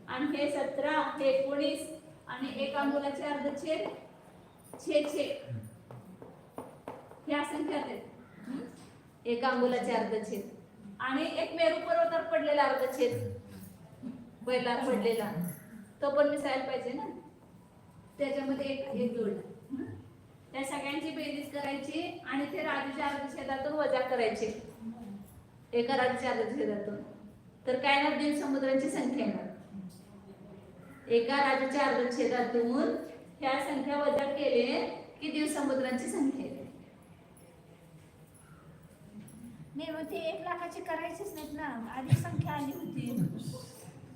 आणि हे 17, हे 19 आणि 1 अंगुलाचे अर्धछेद 6 ह्या संख्या आहेत. 1 अंगुलाचे अर्धछेद आणि एक मेरू पर्वतावर पडलेला अर्धछेद पहिला पडलेला तो पण मिसायला पाहिजे ना, त्याच्यामध्ये एक जोडला. त्या सगळ्यांची बेरीज करायची आणि ते राजूच्या अर्धछेदातून वजा करायचे एका राजूच्या अर्धछेदातून. तर काय येणार? द्वीपसमुद्रांची संख्या येणार. एका राजूच्या अर्धछेदातून ह्या संख्या वजा केले की द्वीपसमुद्रांची संख्या येते. नाही मग ते 1 लाखाची करायचीच नाहीत ना, आधी संख्या आली होती,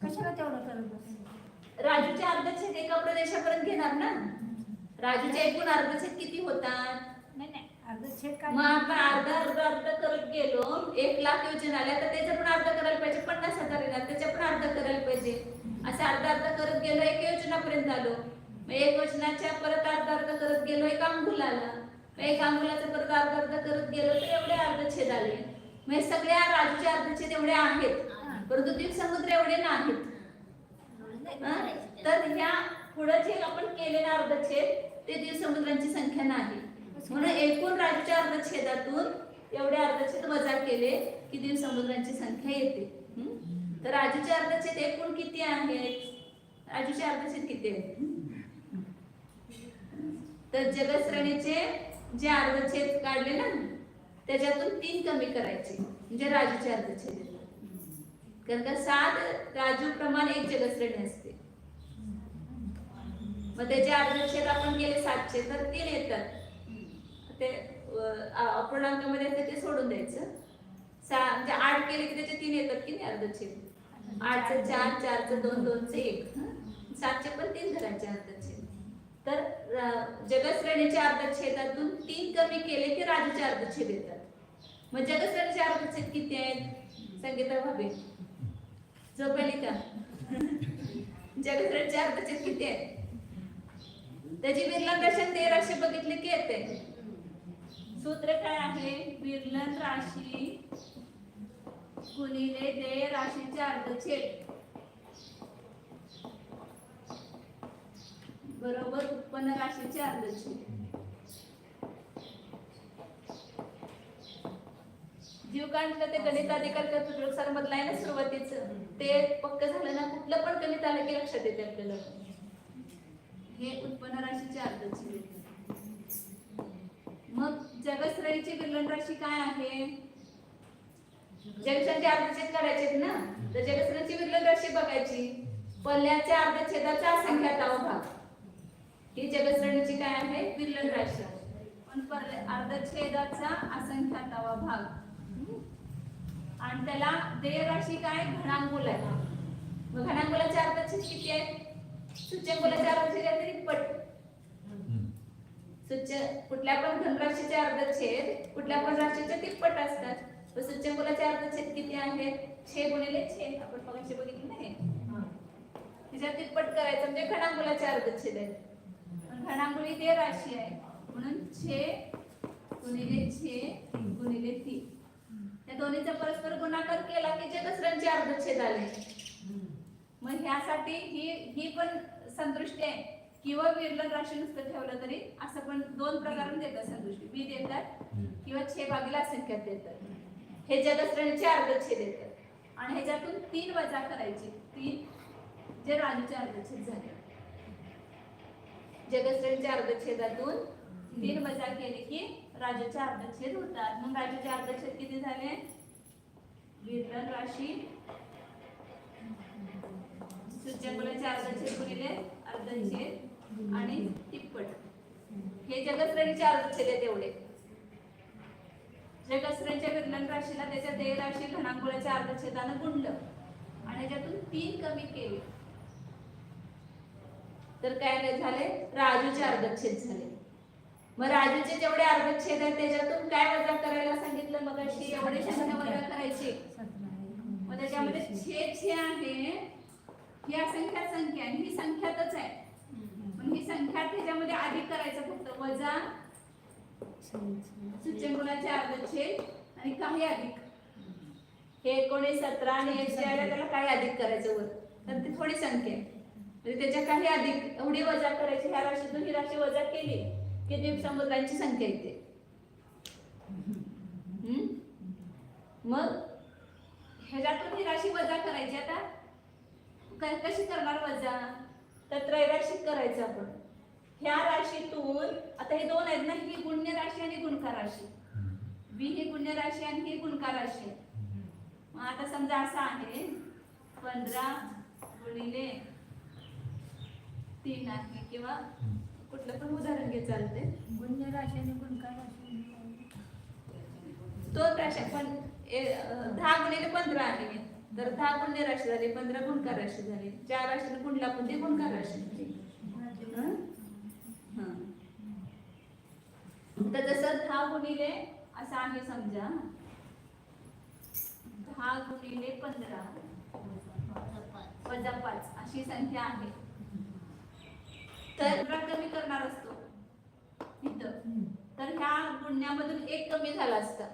कशाला तेवढं करत बसायचं? राजूचे अर्धछेद एका प्रदेशापर्यंत घेणार ना. राजूचे एकूण अर्धछेद किती होतात? नाही नाही अर्धछेद काय? मग आपण अर्ध करत गेलो. 1 लाख योजना आल्या तर त्याचं पण अर्ध करायला पाहिजे. 50,000 येणार त्याच्या पण अर्ध करायला पाहिजे. असं अर्ध करत गेलो एक योजनापर्यंत आलो. मग एक योजनाच्या परत अर्ध करत गेलो एक अंगुल आला. एक अंगुलाचं परत अर्ध करत गेलो तर एवढे अर्धछेद आले. मग सगळ्या राजूचे अर्धछेद एवढे आहेत, परंतु द्वीपसमुद्र एवढे नाहीत. तर ह्या पुढे जे आपण केलेले अर्धछेद ते द्वीपसमुद्रांची संख्या नाही. म्हणून एकूण राजूच्या अर्धछेदातून एवढे अर्धछेद वजा केले की द्वीपसमुद्रांची संख्या येते. तर राजूचे अर्धछेद एकूण किती आहेत? राजूचे अर्धछेद किती आहेत? तर जगश्रेणीचे जे अर्धछेद काढले ना त्याच्यातून 3 कमी करायचे म्हणजे राजूचे अर्धछेद येतात. कारण का 7 राजू प्रमाण 1 जगश्रेणी असते. मग त्याचे अर्धछेद आपण केले 700 तर 3 येतात. ते अपूर्णांकामध्ये असते ते सोडून द्यायचं. म्हणजे 8 केले की त्याचे 3 येतात की नाही अर्धछेद. 8चं 4, 4चं 2, 2चं 1, 7चे पण 3 धरायचे अर्धछेद. तर जगश्रेणीच्या अर्धछेदातून 3 कमी केले की राजूचे अर्धछेद येतात. मग जगश्रेणीचे अर्धछेद किती आहेत? संगीता भाभी झोपेली का? जगश्रेणीचे अर्धछेद किती आहेत? त्याची विरलन राशी 1300 बघितले की येते. सूत्र काय आहे? विरलन राशी गुणिले देय राशीचे अर्धछेद बरोबर उत्पन्न राशीचे अर्धछेद. जीवकांतलं ते गणित अधिकार कर्तृत्व मधलं आहे ना सुरुवातीचं, ते पक्क झालं ना कुठलं पण गणित आलं की लक्षात येते आपल्याला. हे उत्पन्न राशीचे अर्धछेद. मग जगश्रेणीची विरलन राशी काय आहे? जगश्रेणीचे अर्धछेद करायचे ना, तर जगश्रेणीची विरलन राशी बघायची. पल्ल्याच्या अर्धछेदाचा असंख्यातावा भाग ही जगश्रेणीची काय आहे? विरलन राशी. पण अर्धछेदाचा असंख्यातावा भाग आणि त्याला देय राशी काय? घनांगुल आहे. मग घनांगुलाचे अर्धछेद किती आहेत? सूच्यंकुलाचे अर्धछेद आहे तरी पट. कुठल्या पण धनराशीचे अर्धछेद कुठल्या पण राशीचे तिप्पट असतात. सूच्यंकुलाचे अर्धछेद किती आहेत? 6 गुणिले 6 आपण मगाशी बघितलं नाही. तिच्या तिप्पट करायचं म्हणजे घनांगुलाचे अर्धछेद आहेत. घनांगुल ही देय राशी आहे म्हणून 6 गुणिले 6 गुणिले 3 या दोन्हीचा परस्पर गुणाकार केला की जगश्रेणीचे अर्धछेद आले. मग ह्यासाठी ही पण संदृष्टी आहे किंवा विरलन राशी नुसतं ठेवलं तरी असं पण 2 प्रकारांनी देतात संदृष्टी. बी देतात किंवा 6 भागिले असंख्यात देतात. हे जगश्रेणीचे अर्धछेद येतात आणि ह्याच्यातून 3 वजा करायचे. 3 जे राजूचे अर्धछेद झाले. जगश्रेणीच्या अर्धछेदातून 3 वजा केले की राजूचे अर्धछेद होतात. मग राजूचे अर्धछेद किती झाले? विरलन राशी सूच्यंकुलाचे अर्धछेद गुणिले अर्धछेद आणि तिप्पट हे जगश्रेणीचे अर्धछेद आहेत एवढे. जगश्रेणीच्या विरलन राशीला त्याच्या देय राशी घनांगुलाच्या अर्धछेदाने गुणलं आणि त्यातून 3 कमी केले तर काय झाले? राजूचे अर्धछेद झाले. मग राजूचे जेवढे अर्धछेद आहेत त्याच्यातून काय वजा करायला सांगितलं? मग अशी एवढी संख्या वजा करायची. मग त्याच्यामध्ये छेद आहे ही असंख्यात संख्या आणि ही संख्यातच आहे. पण ही संख्या त्याच्यामध्ये अधिक करायचं फक्त वजा सूच्यंकुलाचे अर्धछेद आणि काही अधिक. हे 19, 17 आणि 100 आहे त्याला काही अधिक करायचं वर तर ती थोडी संख्या आहे म्हणजे त्याच्या काही अधिक एवढी वजा करायची. ह्या राशीतून ही राशी वजा केली की द्वीपसमुद्रांची संख्या येते. मग ह्याच्यातून ही राशी वजा करायची. आता कशी करणार वजा? तर त्रैराशिक करायचं आपण. ह्या राशीतून आता हे दोन आहेत ना, ही गुण्य राशी आणि गुणकार राशी. बी ही गुण्य राशी आणि ही गुणकार राशी आहे. मग आता समजा असं आहे 15 गुणिले 3 आहे, किंवा कुठलं पण उदाहरण घे चालते. गुण्य राशी आणि गुणकार राशी तो राशी पण 10 गुणिले 15 आहे, तर 10 गुण्य राशी झाली, 15 गुणकार राशी झाली. 4 राशीने गुणला पण ते गुणकार राशी झाली. तर जसं 10 गुणिले असं आहे समजा 10 गुणिले 15 वजा 5 अशी संख्या आहे. तर 15 कमी करणार असतो इथं, तर ह्या गुण्यामधून 1 कमी झाला असता.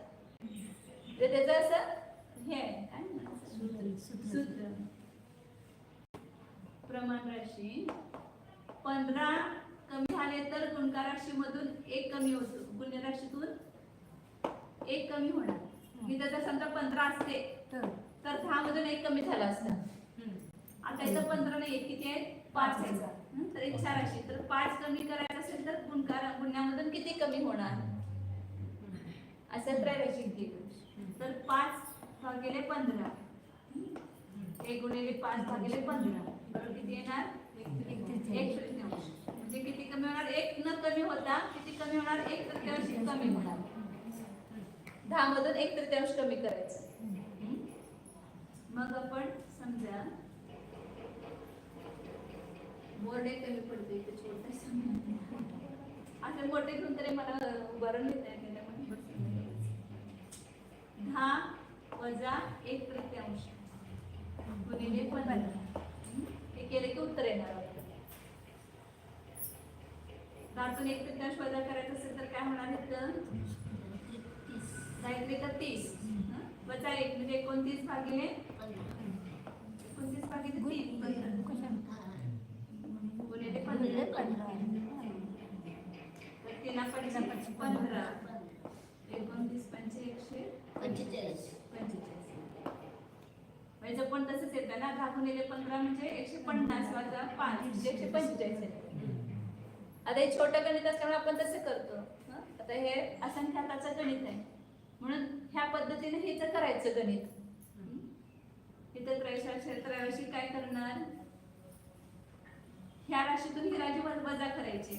तर त्याचं असं हे आहे, काय म्हणायचं? सूत्र. प्रमाण राशी 15 कमी झाले तर गुणकार राशीमधून 1 कमी होतो, गुण्य राशीतून 1 कमी होणार. मी जर समजा 15 असते तर 10 मधून 1 कमी झाला असता. आता इथं 15 नाही, किती आहे? 5 आहे. तर एक 4 राशी, तर 5 कमी करायचं असेल तर गुण्यामधून किती कमी होणार? असं त्रैराशिक केलं तर 5 भागिले 15 1 गुणिले 5 भागिले 15 बरोबर किती येणार? 1/3. म्हणजे किती कमी होणार? 1 न कमी होता किती कमी होणार? 1/3 कमी होणार. 10 मधून 1/3 कमी करायचं. मग आपण समजा बोर्डे कमी पडते इथे छोटे असं मोठे घेऊन तरी मला उभारून घेता येते. 10 वजा 1/3 गुणिले 15 हे केले की उत्तर येणार. त्यातून 1/3 वजा करायचं असेल तर काय होणार? इथं 30 वजा 1 म्हणजे 29 भागिले 3 गुणिले 15 तर 3 15 29 पंचे 145 म्हणजे पण तसंच येतं ना. 10 गुणिले 15 म्हणजे 150 वजा 5 म्हणजे 145 आहे. आता हे छोटं गणित असल्यामुळे आपण तसं करतो. आता हे असंख्याकाचं गणित आहे म्हणून ह्या पद्धतीने हेच करायचं गणित. इथं त्रैराशी काय करणार? ह्या राशीतून ही राशी वजा करायची.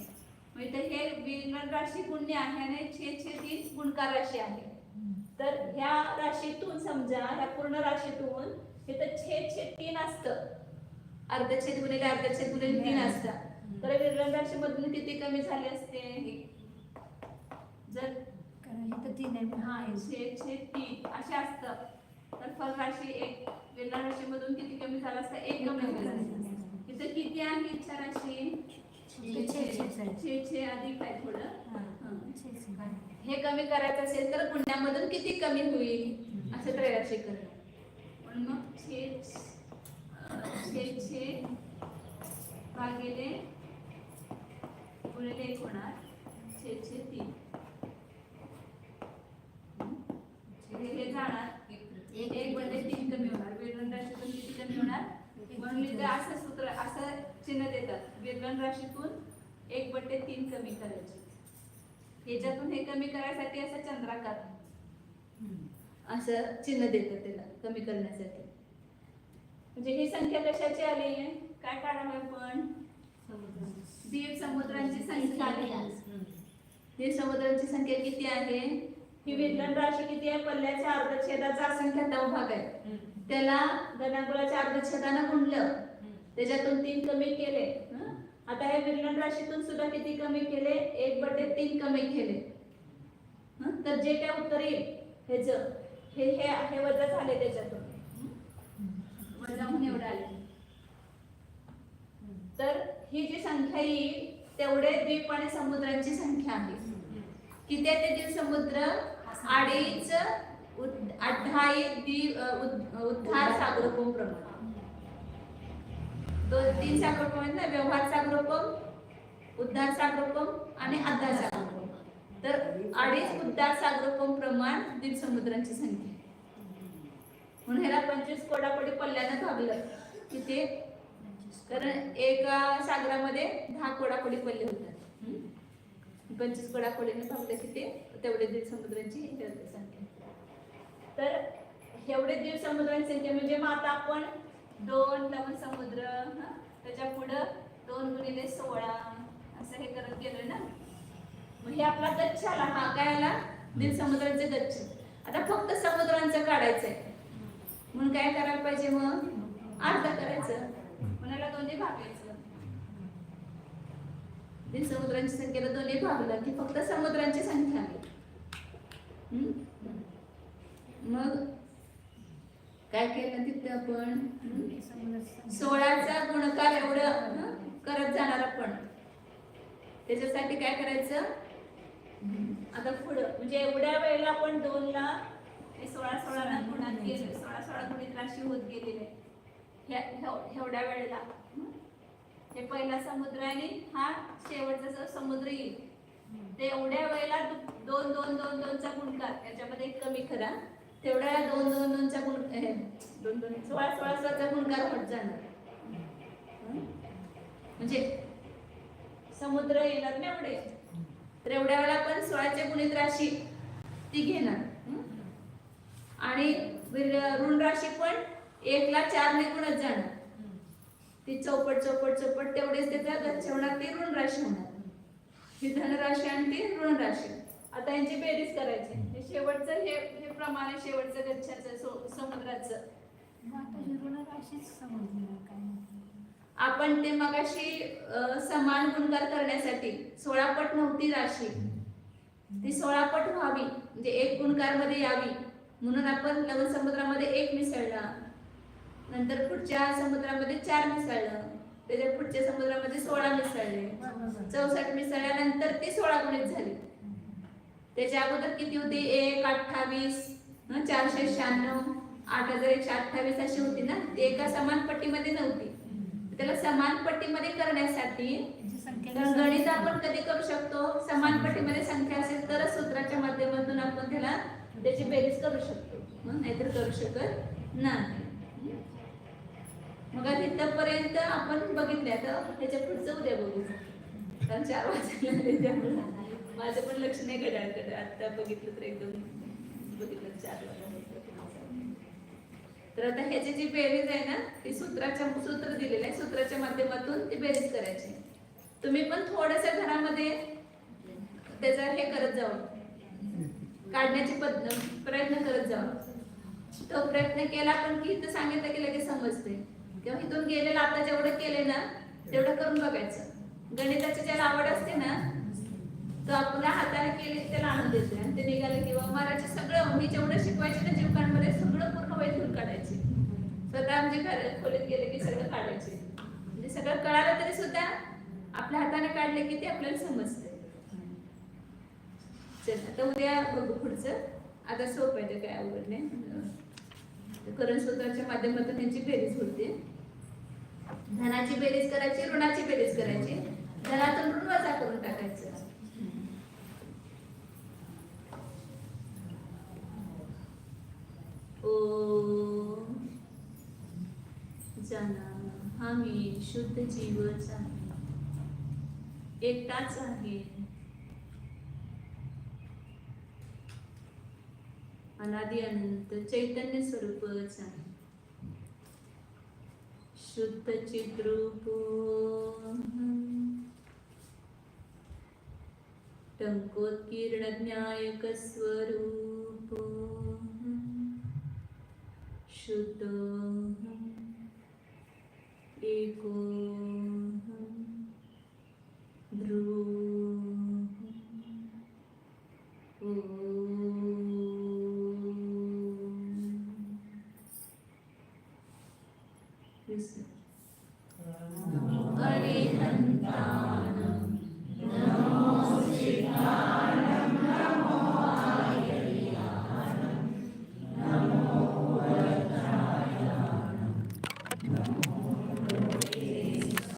म्हणजे हे विलक्षण राशी गुण्य आहे आणि छेद गुणकार राशी आहे. तर ह्या राशीतून समजा ह्या पूर्ण राशीतून इथं छेद 3 असतं, अर्धछेद गुणिले अर्धछेद गुणिले 3 असतं. तर विलक्षण राशीमधून किती कमी झाले असते? जर इथं 3 आहे. हा छेद 3 असे असतं तर फल राशी 1 विलक्षण राशीमधून किती कमी झाला असता? 1 कमी झाला असता. इथं किती आहे इच्छा राशी? छे अधिक आहे थोडं. हे कमी करायचं असेल तर गुण्यामधून किती कमी होईल असं त्रैराशी करणं. म्हणून मग छे भागिले गुणिले 1 होणार छेद 3. हे जाणार 1/3 कमी होणार. विलक्षण राशीतून किती कमी होणार? म्हणून इथे असं सूत्र असं चिन्ह देतात. विलक्षण राशीतून 1/3 कमी करायचे. ह्याच्यातून हे कमी करायसाठी असं चंद्राकार असं चिन्ह देतात त्याला कमी करण्यासाठी. म्हणजे ही संख्या कशाची आली आहे? काय काढावं आपण? द्वीप समुद्रांची संख्या आली. द्वीप समुद्रांची संख्या किती आहे? ही विलक्षण राशी किती आहे? पल्ल्याच्या अर्धछेदाचा असंख्यातम भाग आहे. त्याला घनांकुळाच्या अर्धछेदानं गुणलं, त्याच्यातून 3 कमी केले. आता हे विलक्षण राशीतून सुद्धा किती कमी केले? 1/3 कमी केले. तर जे काय उत्तर येईल हे वजा झाले, त्याच्यातून वजा म्हणून एवढं आले. तर ही जी संख्या येईल तेवढे द्वीप आणि समुद्रांची संख्या आहे. किती आहे ते द्वीप समुद्र? 2.5 उद्धार सागरोपम प्रमाण. 3 सागरोपम आहेत ना, व्यवहार सागरोपम, उद्धार सागरोपम आणि आधार सागरोपम. तर 2.5 उद्धार सागरोपम प्रमाण द्वीप समुद्रांची संख्या. म्हणून ह्याला 25 कोडापडी पल्ल्यानं भागलं किती, कारण एका सागरामध्ये 10 कोडापडी पल्ले होतात. 25 कोडापडीने भागलं किती, तेवढे द्वीप समुद्रांची हे होते संख्या. तर एवढे द्वीप समुद्रांची संख्या म्हणजे मग आता आपण 2 लवण समुद्र, त्याच्या पुढं 2 गुणिले 16 असं हे करत गेलोय ना. मग हे आपला गच्छ आला, हा काय आला, द्वीप समुद्रांचे गच्छ. आता फक्त समुद्रांचं काढायचंय म्हणून काय करायला पाहिजे, मग अर्धा करायचं, म्हणाला 2ने भागायचं. द्वीप समुद्रांची संख्येला 2ने भागलं की फक्त समुद्रांची संख्या आली. मग काय केलं तिथं आपण, 16चा गुणकार एवढं करत जाणार आपण. त्याच्यासाठी काय करायचं, आता पुढं म्हणजे एवढ्या वेळेला आपण 2 ला 16 ला गुणात गेले, 16 गुणित राशी होत गेलेले एवढ्या वेळेला. हे पहिला समुद्र आणि हा शेवटचा जो समुद्र येईल ते एवढ्या वेळेला 2 2 2 2 चा गुणकार, याच्यामध्ये एक कमी करा, तेवढ्या 2 2 2 चा गुण 2 2 16 16 चा गुणकार होत जाणार. म्हणजे समुद्र येणार ना एवढे, तर एवढ्या वेळेला आपण 16चे गुणित राशी ती घेणार आणि ऋण राशी पण 1 ला 4 ने गुणत जाणार. ती चौपट चौपट चौपट तेवढेच त्याचा गच्छ होणार, ती ऋण राशी होणार. ही धनराशी आणि ती ऋण राशी. आता यांची बेरीज करायची. हे शेवटचं हे प्रमाणे शेवटचं गच्छाचं समुद्राचं आपण ते मगाशी समान गुणकार करण्यासाठी 16 पट नव्हती राशी, ती 16 पट व्हावी म्हणजे 1 गुणकार मध्ये यावी म्हणून आपण लवण समुद्रामध्ये 1 मिसळला, नंतर पुढच्या समुद्रामध्ये 4 मिसळलं, त्याच्या पुढच्या समुद्रामध्ये 16 मिसळले, 64 मिसळल्यानंतर ती 16 गुणित झाली. त्याच्या अगोदर किती होती, 1 28 496 8128 अशी होती ना. ती एका समान पट्टीमध्ये नव्हती. त्याला समान पट्टीमध्ये करण्यासाठी गणित आपण कधी करू शकतो, समान पट्टीमध्ये संख्या असेल तर सूत्राच्या माध्यमातून आपण त्याला त्याची बेरीज करू शकतो, नाहीतर करू शकत नाही. मग तिथपर्यंत आपण बघितले. आता त्याच्या पुढचं उद्या बघू, कारण 4 वाजले त्यामुळे माझं पण लक्ष नाही घड्याळकडे. आता बघितलं तर एकदम बघितलं 4 वाजता. तर आता ह्याची जी बेरीज आहे ना, ती सूत्र दिलेलं आहे, सूत्राच्या माध्यमातून ती बेरीज करायची. तुम्ही पण थोडंसं घरामध्ये त्याचा हे करत जावं, काढण्याची प्रयत्न करत जावं. तो प्रयत्न केला पण की इथं सांगितलं की लगेच समजते, किंवा इथून गेलेलं आता जेवढं केले ना तेवढं करून बघायचं. गणिताची ज्याला आवड असते ना, तो आपल्या हाताने केली त्याला आणून देते आणि ते निघाले किंवा मराठी सगळं मी जेवढं शिकवायचे ना जीवकांमध्ये सगळं पूर्ण वैधून काढायचे. स्वतः म्हणजे खोलीत गेले की सगळं काढायचे, म्हणजे सगळं कळालं तरी सुद्धा आपल्या हाताने काढले की ते आपल्याला समजते. चल आता उद्या बघू पुढचं. आता सोपं आहे, काय अवघड नाही. करण सूत्राच्या माध्यमातून त्यांची बेरीज होते. धनाची बेरीज करायची, ऋणाची बेरीज करायची, धनातून ऋण वजा करून टाकायचं. ओ जाना हा मी शुद्ध जीवच आहे, एकटाच आहे, अनादि अनंत चैतन्य स्वरूपच आहे, शुद्ध चिद्रूप टंकोत्कीर्ण ज्ञायक स्वरूप शुद्ध एको